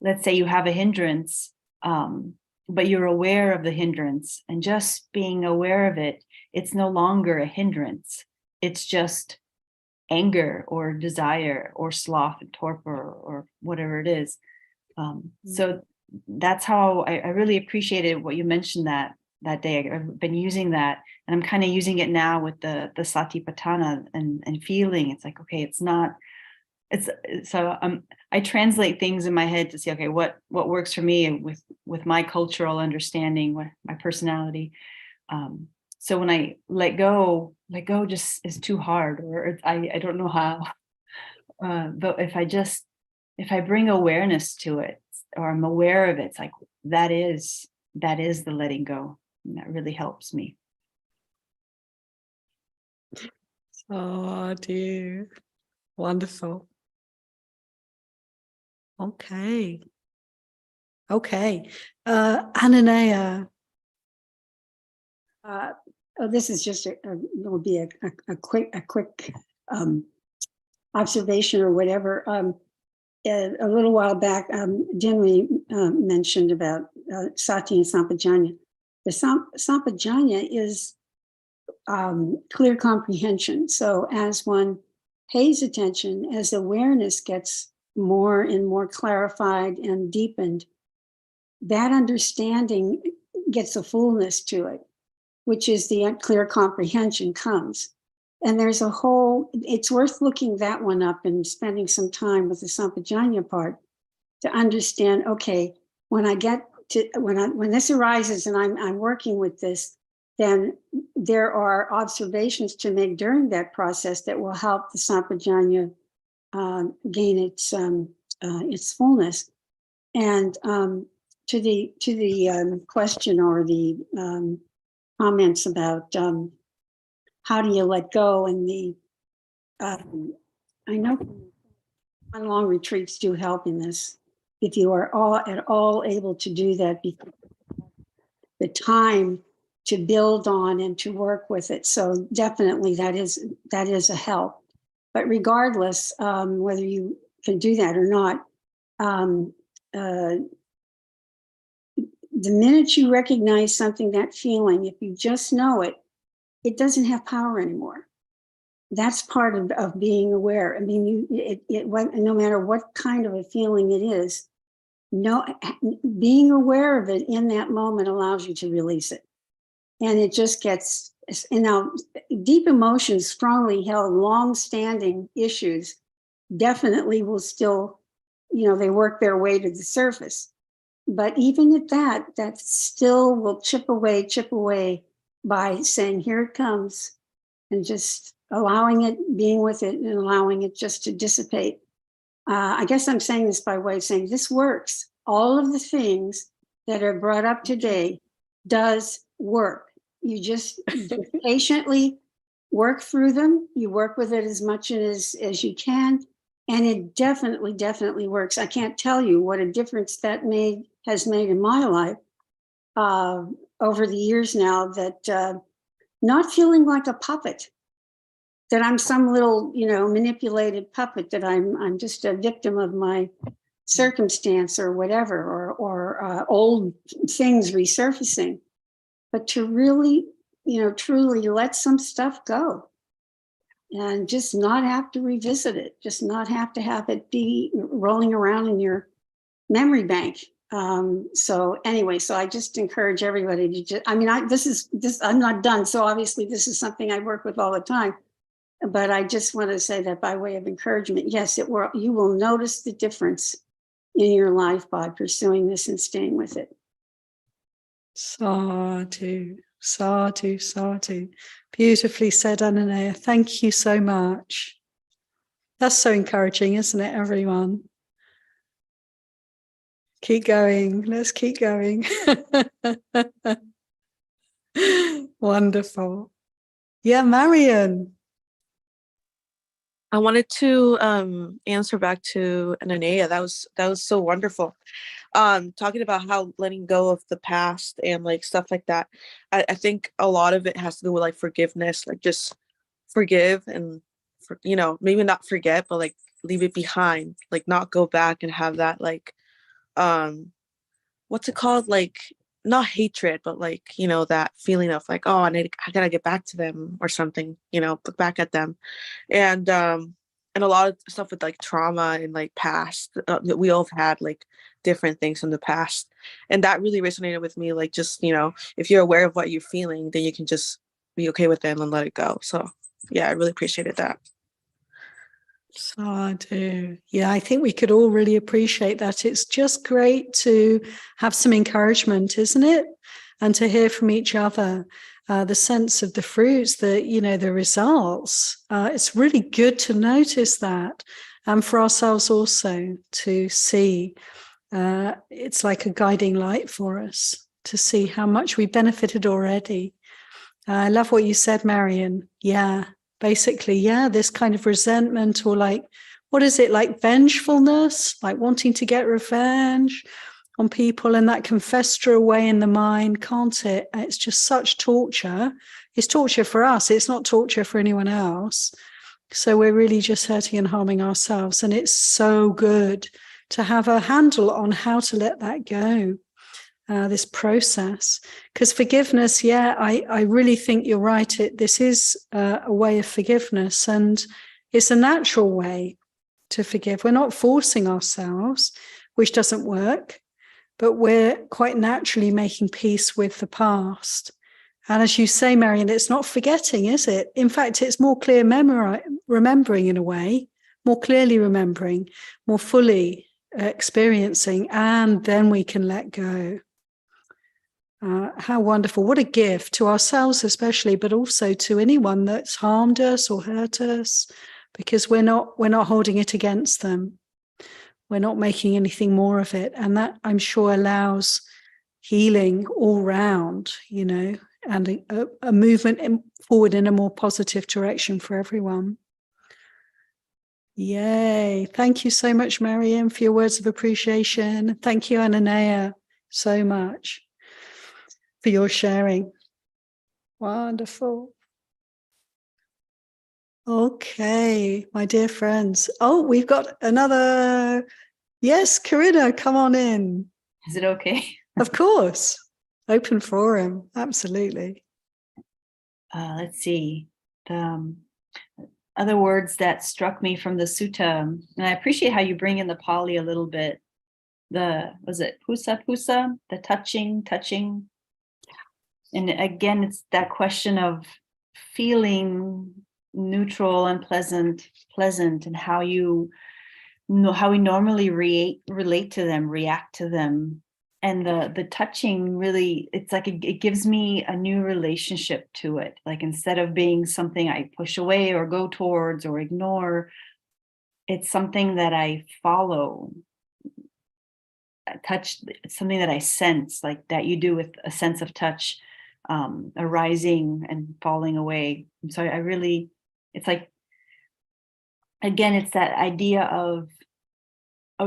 let's say you have a hindrance, but you're aware of the hindrance, and just being aware of it, it's no longer a hindrance. It's just anger or desire or sloth and torpor or whatever it is. So that's how I really appreciated what you mentioned that day. I've been using that, and I'm kind of using it now with the satipatthana and feeling. It's like, okay, it's not. So I translate things in my head to see, okay, what works for me with my cultural understanding, with my personality. So when I let go just is too hard, or I don't know how. But if I bring awareness to it, or I'm aware of it, it's like that is the letting go, and that really helps me. Oh, dear. Wonderful. Okay. Ananea. This is just will be a quick observation or whatever. A little while back, Dinwi mentioned about sati and sampajanya. The sampajanya is clear comprehension. So as one pays attention, as awareness gets more and more clarified and deepened, that understanding gets a fullness to it, which is the clear comprehension comes. And there's it's worth looking that one up and spending some time with the sampajanya part to understand, okay, when this arises and I'm working with this, then there are observations to make during that process that will help the sampajanya gain its fullness. And to the question or the comments about how do you let go, and I know long retreats do help in this. If you are at all able to do that, because the time to build on and to work with it. So definitely that is a help. But regardless, whether you can do that or not, the minute you recognize something, that feeling, if you just know it, it doesn't have power anymore. That's part of being aware. I mean, no matter what kind of a feeling it is, being aware of it in that moment allows you to release it. And it just gets, and now deep emotions, strongly held, long-standing issues definitely will still, they work their way to the surface. But even at that still will chip away by saying, here it comes, and just allowing it, being with it, and allowing it just to dissipate. I guess I'm saying this by way of saying this works. All of the things that are brought up today does work. You just patiently work through them. You work with it as much as you can. And it definitely works. I can't tell you what a difference that has made in my life over the years now, that not feeling like a puppet, that I'm some little, manipulated puppet, that I'm just a victim of my circumstance or whatever, or old things resurfacing. But to really, truly let some stuff go and just not have to revisit it, just not have to have it be rolling around in your memory bank. So anyway, so I just encourage everybody to just, I'm not done. So obviously this is something I work with all the time, but I just want to say that by way of encouragement, yes, you will notice the difference in your life by pursuing this and staying with it. Sadhu, sadhu, sadhu. Beautifully said, Ananaya. Thank you so much. That's so encouraging, isn't it, everyone? Keep going. Let's keep going. Wonderful. Yeah, Marion. I wanted to answer back to Ananea. That was so wonderful. Talking about how letting go of the past and like stuff like that. I think a lot of it has to do with like forgiveness, like just forgive and maybe not forget, but like leave it behind, like not go back and have that like what's it called, like not hatred, but like that feeling of like, oh, I gotta get back to them or something, look back at them. And a lot of stuff with like trauma and like past, that we all have had like different things from the past, and that really resonated with me. Like just if you're aware of what you're feeling, then you can just be okay with them and let it go. So yeah, I really appreciated that. Sadhu. Yeah, I think we could all really appreciate that. It's just great to have some encouragement, isn't it? And to hear from each other, the sense of the fruits, the results. It's really good to notice that, and for ourselves also to see. It's like a guiding light for us to see how much we benefited already. I love what you said, Marion. Yeah. Basically, yeah, this kind of resentment, or like, what is it, like vengefulness, like wanting to get revenge on people, and that can fester away in the mind, can't it? It's just such torture. It's torture for us. It's not torture for anyone else. So we're really just hurting and harming ourselves. And it's so good to have a handle on how to let that go. This process, because forgiveness, yeah, I really think you're right. This is a way of forgiveness, and it's a natural way to forgive. We're not forcing ourselves, which doesn't work, but we're quite naturally making peace with the past. And as you say, Marion, it's not forgetting, is it? In fact, it's more clear remembering in a way, more clearly remembering, more fully experiencing, and then we can let go. How wonderful. What a gift to ourselves especially, but also to anyone that's harmed us or hurt us, because we're not holding it against them. We're not making anything more of it. And that, I'm sure, allows healing all round, and a movement forward in a more positive direction for everyone. Yay. Thank you so much, Mariam, for your words of appreciation. Thank you, Ananaya, so much for your sharing. Wonderful. Okay, my dear friends. Oh, we've got another. Yes, Corinna, come on in. Is it okay? Of course. Open forum. Absolutely. let's see, the other words that struck me from the sutta, and I appreciate how you bring in the Pali a little bit. Was it pusa, the touching, and again, it's that question of feeling neutral and pleasant, and how you know how we normally relate to them, react to them. And the touching really, it's like it gives me a new relationship to it. Like instead of being something I push away or go towards or ignore, it's something that I follow. Touch, something that I sense, like that you do with a sense of touch, arising and falling away. And so I really, it's like, again, it's that idea of,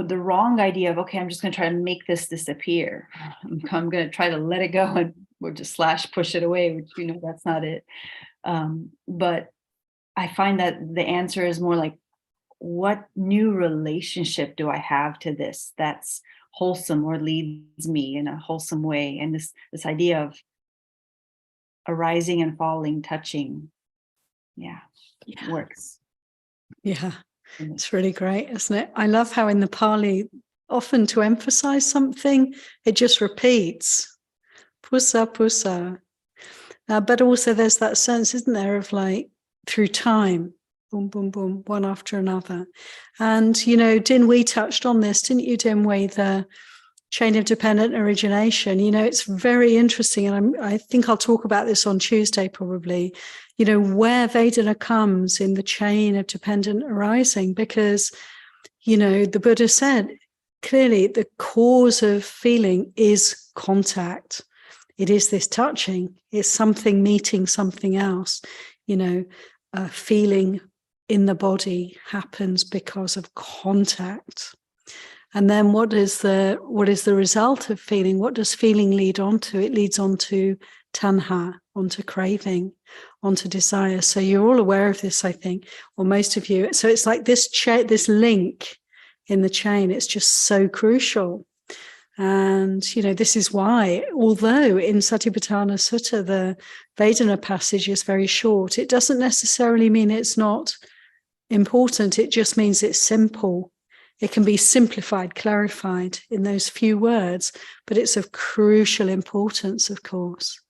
the wrong idea of, okay, I'm just going to try to make this disappear. I'm going to try to let it go and or just push it away, which, that's not it. But I find that the answer is more like, what new relationship do I have to this that's wholesome or leads me in a wholesome way? And this idea of arising and falling, touching, works. Yeah, it's really great, isn't it? I love how in the Pali, often to emphasize something, it just repeats, pusa. But also there's that sense, isn't there, of like through time, boom, boom, boom, one after another. And, Dinwi touched on this, didn't you, Dinwi, the chain of dependent origination? It's very interesting. And I think I'll talk about this on Tuesday, probably, where Vedana comes in the chain of dependent arising, because, the Buddha said clearly the cause of feeling is contact. It is this touching, it's something meeting something else, feeling in the body happens because of contact. And then what is the result of feeling? What does feeling lead on to? It leads on to tanha, onto craving, onto desire. So you're all aware of this, I think, or most of you. So it's like this link in the chain. It's just so crucial. And, this is why, although in Satipatthana Sutta, the Vedana passage is very short, it doesn't necessarily mean it's not important. It just means it's simple. It can be simplified, clarified in those few words, but it's of crucial importance, of course,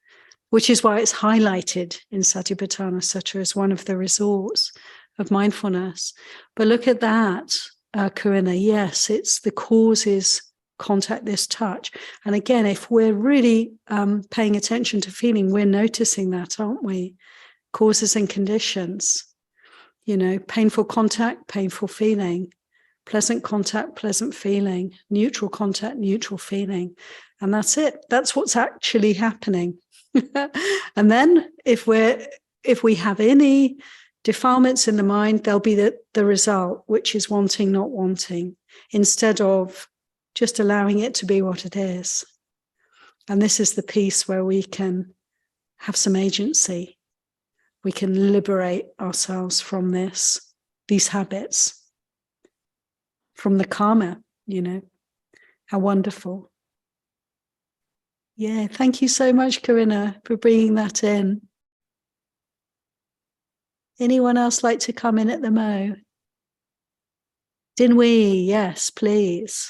which is why it's highlighted in Satipatthana Sutta as one of the resorts of mindfulness. But look at that, Karina. Yes, it's the causes, contact, this touch. And again, if we're really paying attention to feeling, we're noticing that, aren't we? Causes and conditions, painful contact, painful feeling. Pleasant contact, pleasant feeling, neutral contact, neutral feeling. And that's it. That's what's actually happening. And then if we have any defilements in the mind, there'll be the result, which is wanting, not wanting, instead of just allowing it to be what it is. And this is the piece where we can have some agency. We can liberate ourselves from these habits, from the karma, how wonderful. Yeah, thank you so much, Karina, for bringing that in. Anyone else like to come in at the mo? Dinwi, yes, please.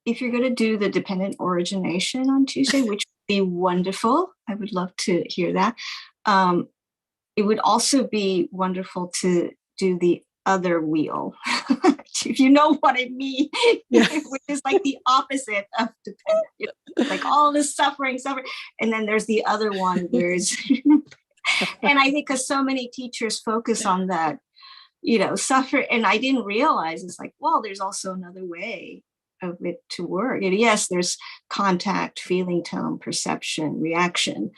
If you're going to do the dependent origination on Tuesday, which would be wonderful, I would love to hear that. It would also be wonderful to do the other wheel, if you know what I mean, Yeah. which is like the opposite of dependent, like all this suffering, and then there's the other one where it's, and I think because so many teachers focus on that, suffer, and I didn't realize it's like, well, there's also another way of it to work. And yes, there's contact, feeling, tone, perception, reaction,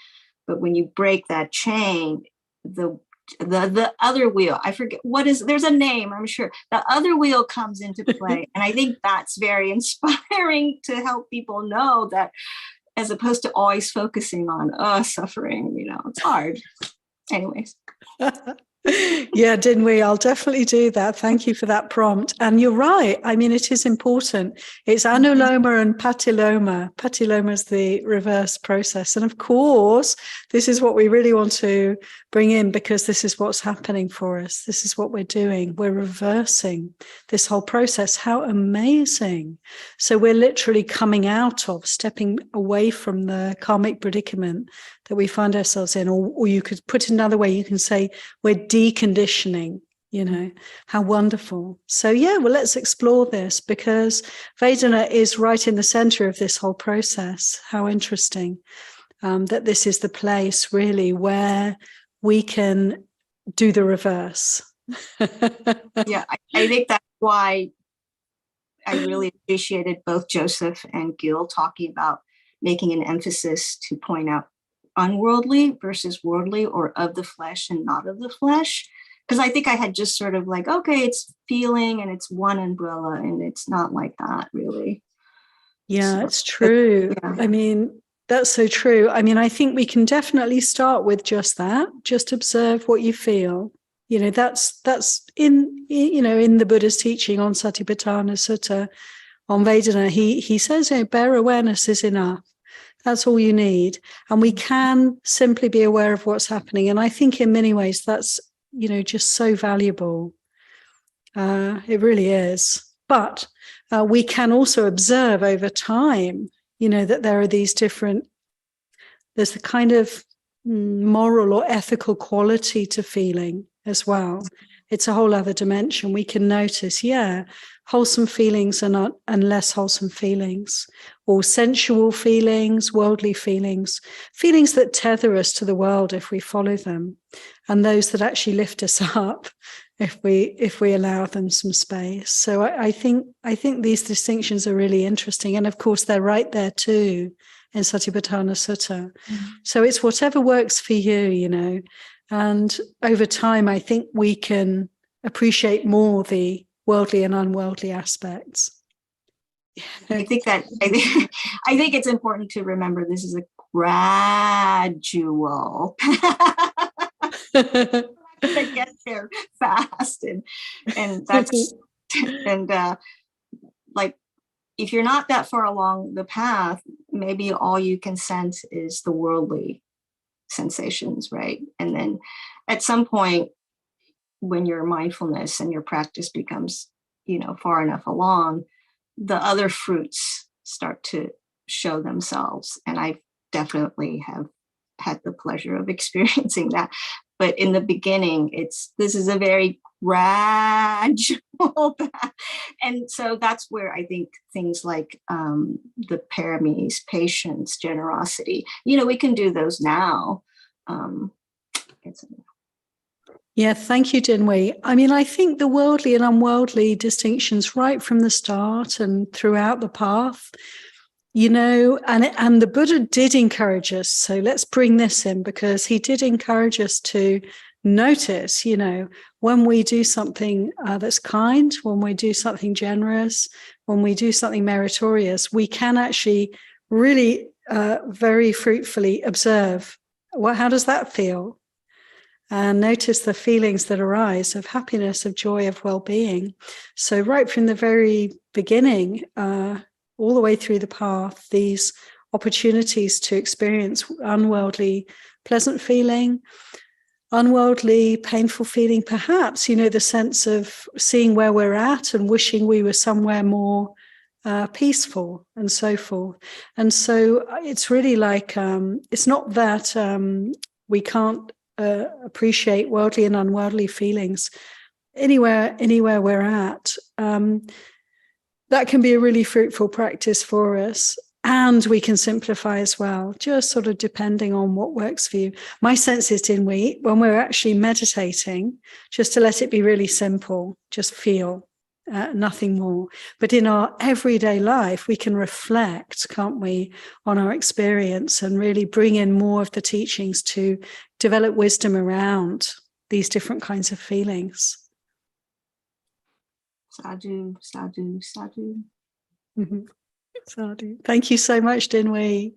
but when you break that chain, the other wheel, I forget there's a name, I'm sure, the other wheel comes into play. And I think that's very inspiring to help people know that, as opposed to always focusing on suffering, it's hard. Anyways. Yeah, didn't we? I'll definitely do that. Thank you for that prompt. And you're right. I mean, it is important. It's anuloma and patiloma. Patiloma is the reverse process. And of course, This is what we really want to bring in, because this is what's happening for us. This is what we're doing. We're reversing this whole process. How amazing. So we're literally coming out of, stepping away from the karmic predicament that we find ourselves in. Or you could put it another way, you can say we're deconditioning. You know, how wonderful. So yeah, well, let's explore this, because Vedana is right in the center of this whole process. How interesting that this is the place really where we can do the reverse. Yeah, I think that's why I really appreciated both Joseph and Gil talking about making an emphasis to point out unworldly versus worldly, or of the flesh and not of the flesh. Because I think I had just sort of like, okay, it's feeling and it's one umbrella, and it's not like that really. Yeah, So, it's true. yeah. I mean, that's so true. I mean, I think we can definitely start with just that. Just observe what you feel. You know, that's in, you know, in the Buddha's teaching on Satipatthana Sutta on Vedana. He says, you know, bare awareness is enough. That's all you need. And we can simply be aware of what's happening. And I think in many ways that's, you know, just so valuable. It really is. But we can also observe over time, you know, that there are these different, there's the kind of moral or ethical quality to feeling as well. It's a whole other dimension. We can notice, yeah, wholesome feelings and less wholesome feelings, or sensual feelings, worldly feelings, feelings that tether us to the world if we follow them, and those that actually lift us up if we allow them some space. So I think these distinctions are really interesting, and of course they're right there too in Satipatthana Sutta. Mm-hmm. So it's whatever works for you, you know. And over time, I think we can appreciate more the worldly and unworldly aspects. I think it's important to remember this is a gradual. To get there fast, and that's and like, if you're not that far along the path, maybe all you can sense is the worldly sensations, right? And then at some point, when your mindfulness and your practice becomes, you know, far enough along, the other fruits start to show themselves. And I definitely have had the pleasure of experiencing that. But in the beginning, this is a very gradual path. And so that's where I think things like the paramis, patience, generosity, you know, we can do those now. Yeah, thank you, Dinwei. I mean, I think the worldly and unworldly distinctions right from the start and throughout the path, you know, and the Buddha did encourage us. So let's bring this in, because he did encourage us to notice, you know, when we do something that's kind, when we do something generous, when we do something meritorious, we can actually really very fruitfully observe, well, how does that feel? And notice the feelings that arise of happiness, of joy, of well-being. So right from the very beginning, all the way through the path, these opportunities to experience unworldly pleasant feeling, unworldly painful feeling, perhaps, you know, the sense of seeing where we're at and wishing we were somewhere more peaceful, and so forth. And so it's really like, it's not that we can't appreciate worldly and unworldly feelings anywhere we're at. That can be a really fruitful practice for us, and we can simplify as well, just sort of depending on what works for you. My sense is, when we're actually meditating, just to let it be really simple, just feel, nothing more. But in our everyday life, we can reflect, can't we, on our experience and really bring in more of the teachings to develop wisdom around these different kinds of feelings. Sadhu, sadhu, sadhu. Mm-hmm. Sadhu. Thank you so much, Dinwei.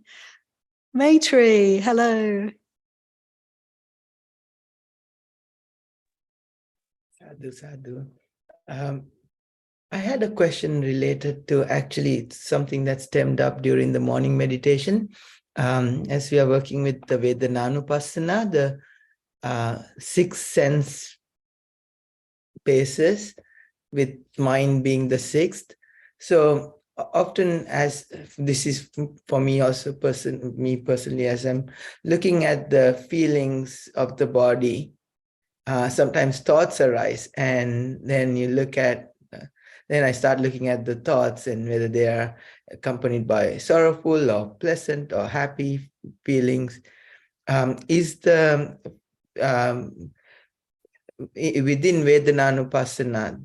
Maitri, hello. Sadhu, sadhu. I had a question related to actually something that stemmed up during the morning meditation. as we are working with the Vedanānupassana, the sixth sense basis, with mind being the sixth. So often, as this is for me also, me personally, as I'm looking at the feelings of the body, sometimes thoughts arise, and then you look at, then I start looking at the thoughts and whether they are accompanied by sorrowful or pleasant or happy feelings. Is the within Vedanānupassana,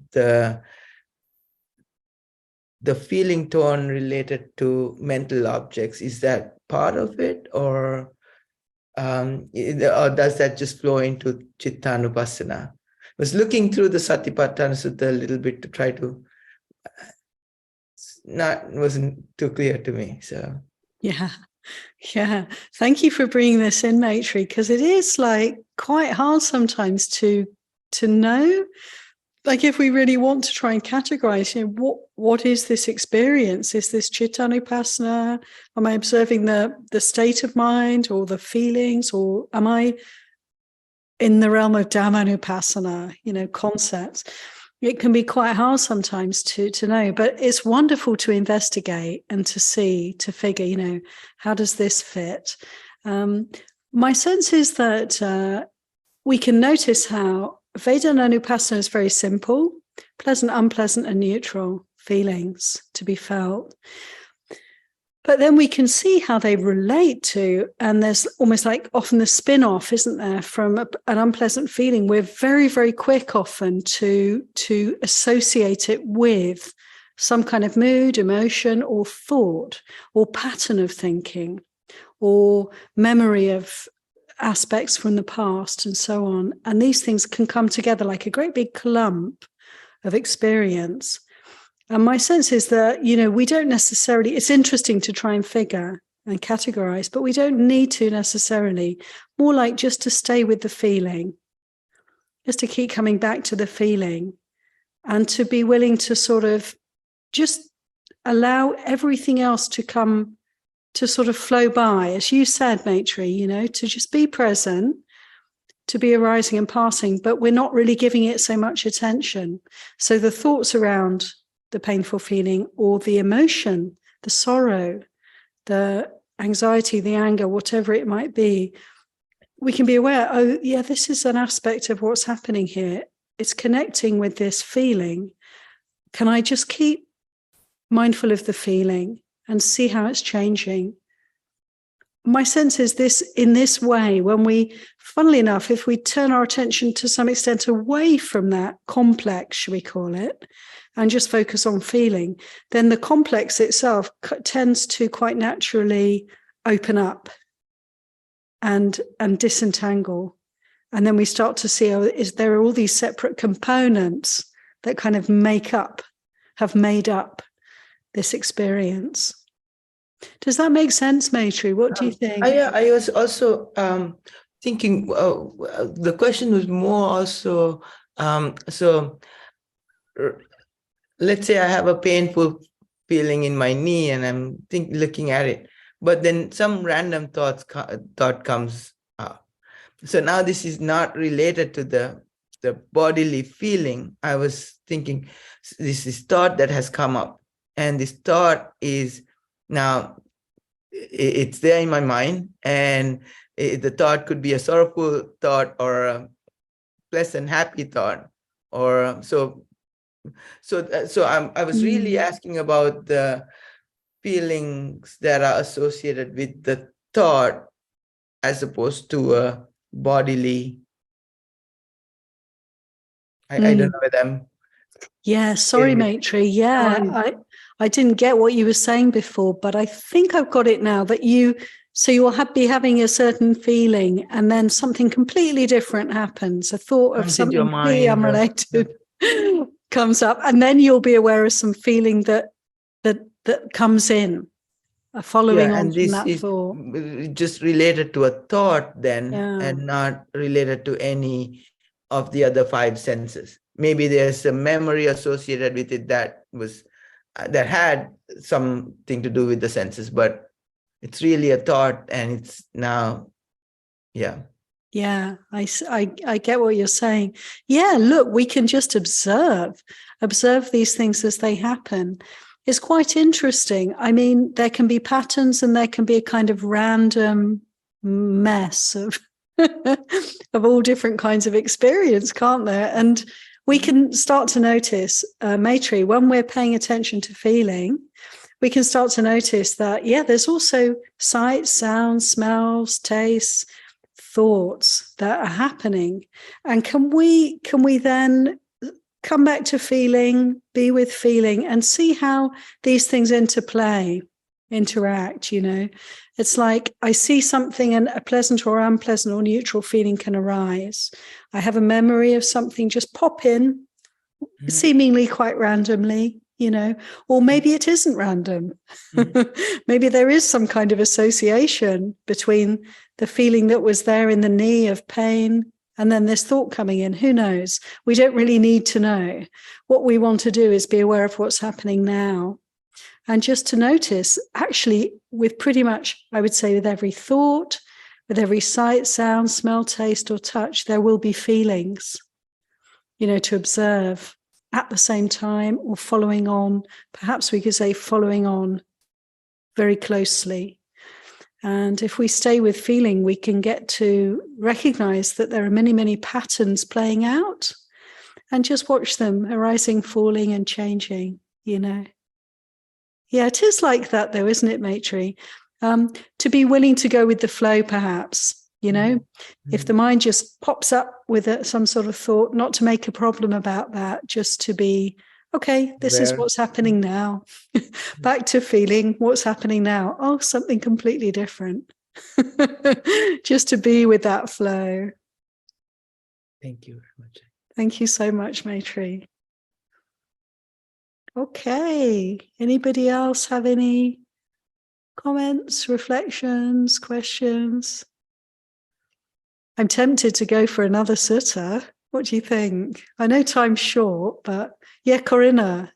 the feeling tone related to mental objects, is that part of it, or does that just flow into Chittanupassana? I was looking through the Satipatthana Sutta a little bit to try to, wasn't too clear to me. So Yeah. Thank you for bringing this in, Maitri, because it is like quite hard sometimes to know, like, if we really want to try and categorize, what is this experience? Is this Chittanupassana? Am I observing the state of mind or the feelings, or am I in the realm of Dhammanupassana, concepts? It can be quite hard sometimes to know, but it's wonderful to investigate and to see, to figure, how does this fit? My sense is that we can notice how Vedanānupassana is very simple: pleasant, unpleasant, and neutral feelings to be felt. But then we can see how they relate to, and there's almost like often the spin-off, isn't there, from an unpleasant feeling. We're very, very quick often to associate it with some kind of mood, emotion, or thought, or pattern of thinking, or memory of aspects from the past, and so on. And these things can come together like a great big clump of experience. And my sense is that, we don't necessarily, it's interesting to try and figure and categorize, but we don't need to necessarily, more like just to stay with the feeling, just to keep coming back to the feeling, and to be willing to sort of just allow everything else to come, to sort of flow by, as you said, Maitri, to just be present, to be arising and passing, but we're not really giving it so much attention. So the thoughts around the painful feeling, or the emotion, the sorrow, the anxiety, the anger, whatever it might be, we can be aware, oh yeah, this is an aspect of what's happening here. It's connecting with this feeling. Can I just keep mindful of the feeling and see how it's changing? My sense is this, in this way, when we, funnily enough, if we turn our attention to some extent away from that complex, shall we call it, and just focus on feeling, then the complex itself tends to quite naturally open up and disentangle. And then we start to see, there are all these separate components that kind of have made up this experience. Does that make sense, Maitri? What do you think? I was also thinking, the question was more also, let's say I have a painful feeling in my knee and I'm looking at it, but then some random thought comes up. So now this is not related to the bodily feeling. I was thinking, this is thought that has come up, and this thought is now, it's there in my mind, and the thought could be a sorrowful thought or a pleasant, happy thought, or I was really asking about the feelings that are associated with the thought as opposed to a bodily. I don't know whether I'm. Yeah, sorry, Maitri. Yeah, I didn't get what you were saying before, but I think I've got it now, that you will be having a certain feeling, and then something completely different happens. A thought of something completely unrelated comes up, and then you'll be aware of some feeling that comes in, following on from that thought. Just related to a thought then, and not related to any of the other five senses. Maybe there's a memory associated with it that had something to do with the senses, but it's really a thought, and it's now, yeah. Yeah, I get what you're saying. Yeah, look, we can just observe these things as they happen. It's quite interesting. I mean, there can be patterns and there can be a kind of random mess of of all different kinds of experience, can't there? And we can start to notice, Maitri, when we're paying attention to feeling, we can start to notice that, yeah, there's also sights, sounds, smells, tastes, thoughts that are happening. And can we then come back to feeling, be with feeling, and see how these things interact, you know? It's like I see something and a pleasant or unpleasant or neutral feeling can arise. I have a memory of something just pop in, seemingly quite randomly, you know, or maybe it isn't random. Maybe there is some kind of association between the feeling that was there in the knee of pain and then this thought coming in. Who knows? We don't really need to know. What we want to do is be aware of what's happening now. And just to notice, actually, with pretty much, I would say, with every thought, with every sight, sound, smell, taste, or touch, there will be feelings, you know, to observe at the same time or following on. Perhaps we could say following on very closely. And if we stay with feeling, we can get to recognize that there are many, many patterns playing out and just watch them arising, falling, and changing, you know. Yeah, it is like that, though, isn't it, Maitri? To be willing to go with the flow, perhaps, you know, if the mind just pops up with some sort of thought, not to make a problem about that, just to be, okay, this is what's happening now. Back to feeling what's happening now. Oh, something completely different. Just to be with that flow. Thank you very much. Thank you so much, Maitri. Okay. Anybody else have any comments, reflections, questions? I'm tempted to go for another sutta. What do you think? I know time's short, but yeah, Corinna.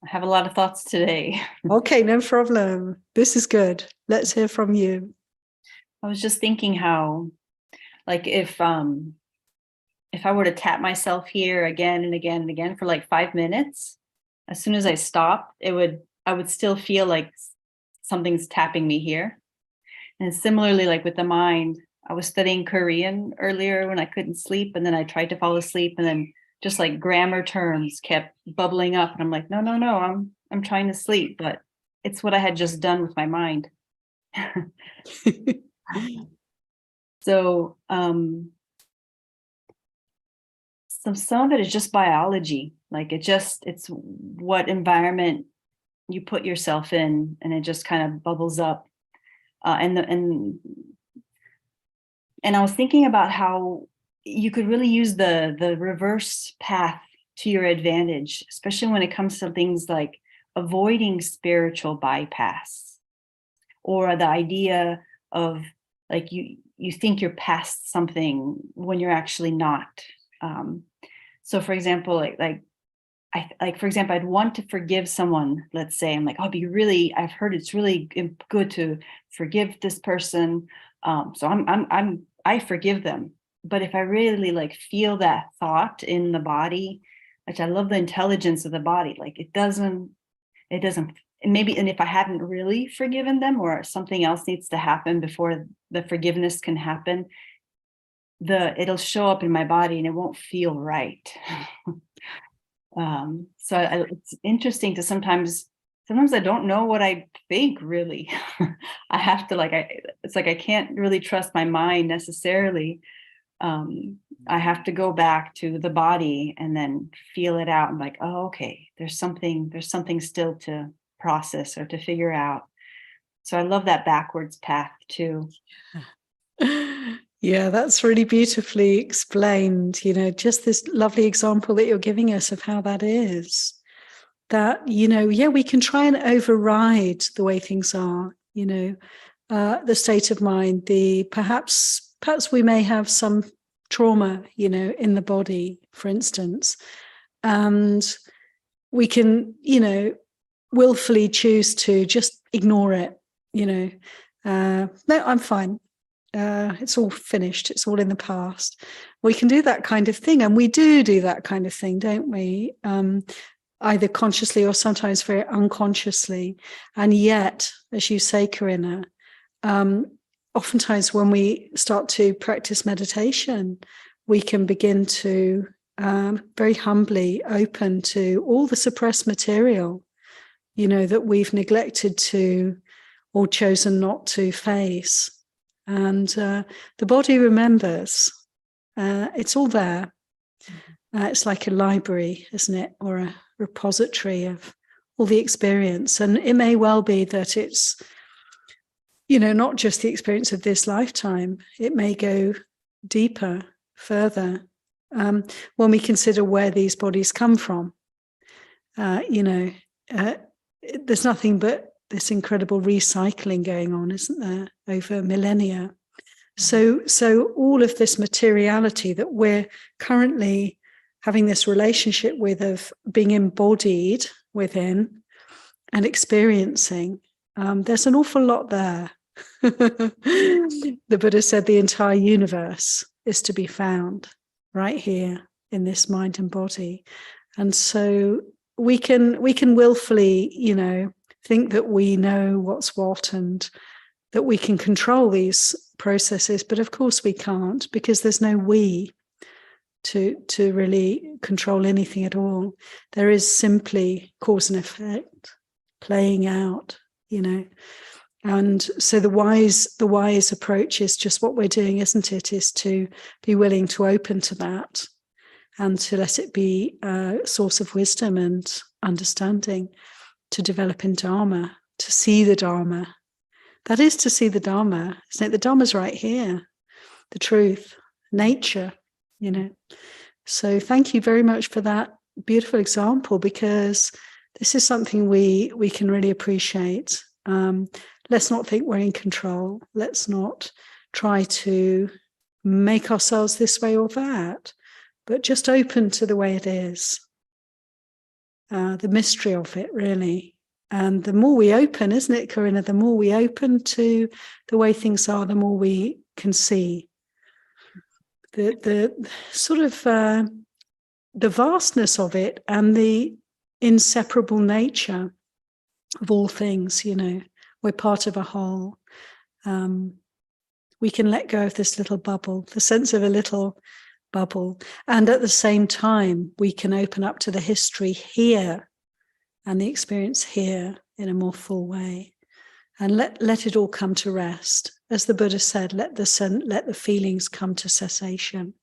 I have a lot of thoughts today. Okay, no problem. This is good. Let's hear from you. I was just thinking how, like, if I were to tap myself here again and again and again for like 5 minutes, as soon as I stopped, I would still feel like something's tapping me here. And similarly, like with the mind, I was studying Korean earlier when I couldn't sleep, and then I tried to fall asleep, and then just like grammar terms kept bubbling up, and I'm like, no, I'm trying to sleep, but it's what I had just done with my mind. So some of it is just biology. Like it's what environment you put yourself in, and it just kind of bubbles up. And I was thinking about how you could really use the reverse path to your advantage, especially when it comes to things like avoiding spiritual bypass, or the idea of like you think you're past something when you're actually not. So for example, for example, I'd want to forgive someone. Let's say I'm like, I've heard it's really good to forgive this person. So I forgive them. But if I really like feel that thought in the body, which I love the intelligence of the body, like it doesn't, maybe, and if I hadn't really forgiven them, or something else needs to happen before the forgiveness can happen, it'll show up in my body and it won't feel right. So it's interesting to sometimes I don't know what I think really. I have to it's like I can't really trust my mind necessarily. I have to go back to the body and then feel it out. I'm like, oh, okay, there's something still to process or to figure out. So I love that backwards path too. Yeah, that's really beautifully explained. You know, just this lovely example that you're giving us of how that is. That, you know, yeah, we can try and override the way things are, you know, the state of mind, perhaps we may have some trauma, you know, in the body, for instance. And we can, you know, willfully choose to just ignore it, no, I'm fine. It's all finished. It's all in the past. We can do that kind of thing. And we do that kind of thing, don't we? Either consciously or sometimes very unconsciously. And yet, as you say, Corinna, oftentimes when we start to practice meditation, we can begin to very humbly open to all the suppressed material, that we've neglected to or chosen not to face. And the body remembers. It's all there. It's like a library, isn't it? Or a repository of all the experience. And it may well be that it's, not just the experience of this lifetime. It may go deeper, further, when we consider where these bodies come from. There's nothing but this incredible recycling going on, isn't there, over millennia? So all of this materiality that we're currently having this relationship with, of being embodied within and experiencing, there's an awful lot there. The Buddha said the entire universe is to be found right here in this mind and body. And so we can willfully, think that we know what's what and that we can control these processes, but of course we can't, because there's no we to really control anything at all. There is simply cause and effect playing out, And so the wise approach is just what we're doing, isn't it? Is to be willing to open to that and to let it be a source of wisdom and understanding, to develop in Dharma, to see the Dharma. That is to see the Dharma, isn't it? The Dharma's right here, the truth, nature, So thank you very much for that beautiful example, because this is something we can really appreciate. Let's not think we're in control. Let's not try to make ourselves this way or that, but just open to the way it is. The mystery of it, really. And the more we open, isn't it, Corinna, the more we open to the way things are, the more we can see the sort of the vastness of it and the inseparable nature of all things. We're part of a whole. We can let go of this little bubble, the sense of a little bubble, and at the same time we can open up to the history here and the experience here in a more full way, and let it all come to rest. As the Buddha said, let the feelings come to cessation.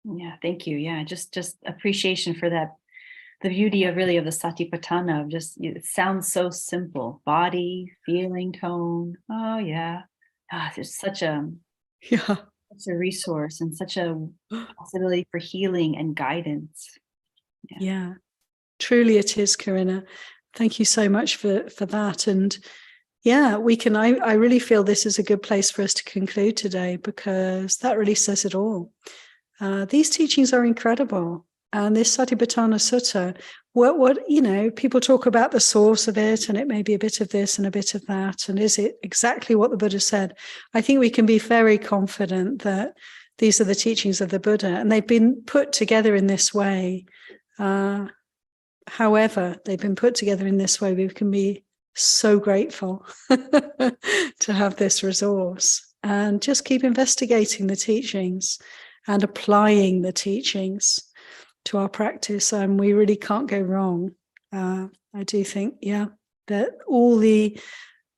Yeah, thank you. Yeah, just appreciation for that. The beauty of the Satipatthana, of just, it sounds so simple. Body, feeling, tone. Oh yeah. There's such a resource and such a possibility for healing and guidance. Yeah. Truly it is, Corinna. Thank you so much for that. And yeah, I really feel this is a good place for us to conclude today, because that really says it all. These teachings are incredible. And this Satipatthana Sutta, what people talk about the source of it, and it may be a bit of this and a bit of that. And is it exactly what the Buddha said? I think we can be very confident that these are the teachings of the Buddha, and they've been put together in this way. However, they've been put together in this way, we can be so grateful to have this resource, and just keep investigating the teachings and applying the teachings to our practice. And we really can't go wrong. I do think, that all the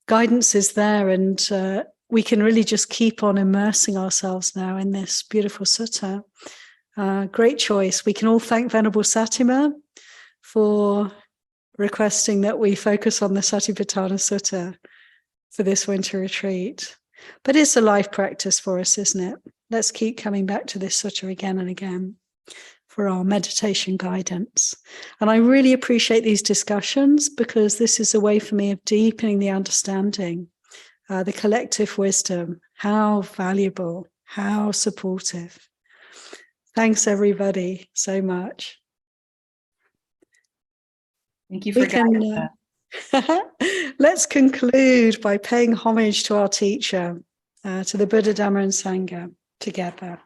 guidance is there, and we can really just keep on immersing ourselves now in this beautiful sutta. Great choice. We can all thank Venerable Satima for requesting that we focus on the Satipatthana Sutta for this winter retreat. But it's a life practice for us, isn't it? Let's keep coming back to this sutta again and again for our meditation guidance. And I really appreciate these discussions, because this is a way for me of deepening the understanding, the collective wisdom, how valuable, how supportive. Thanks, everybody, so much. Thank you We for guiding can, us. let's conclude by paying homage to our teacher, to the Buddha, Dhamma, and Sangha together.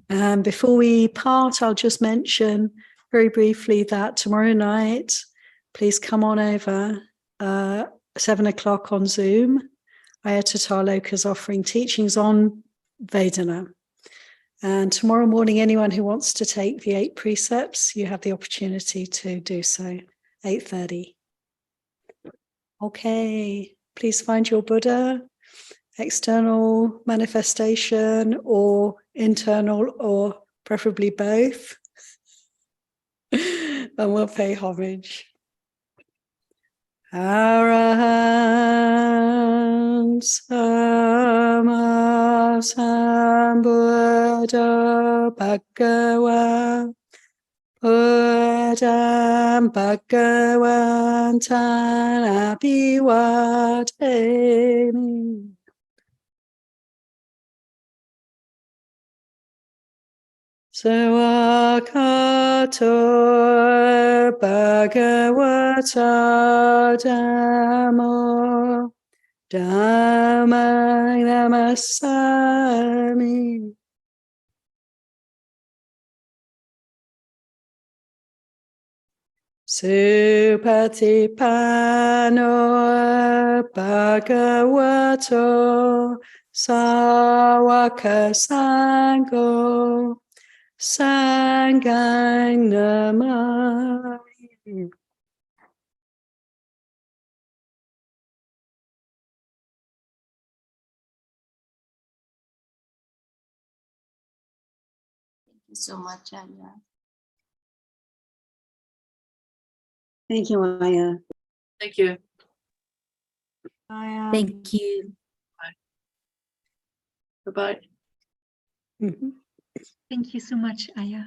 And before we part, I'll just mention very briefly that tomorrow night, please come on over, 7 o'clock on Zoom. Ayata Tarloka is offering teachings on Vedana. And tomorrow morning, anyone who wants to take the 8 precepts, you have the opportunity to do so, 8:30. Okay, please find your Buddha, external manifestation or internal, or preferably both. And we'll pay homage. Arahant Sama Sambuddha Bhagava Buddham Bhagavantan Abhiwademi. Sawakator Bhagavata Dhammo Dhammang Namasami. Supatipano Bhagavato Sawaka Sangho Sangang Namami. Thank you so much, Anya. Thank you, Aya. Thank you. Thank you. Bye-bye. Mhm. Thank you so much, Aya.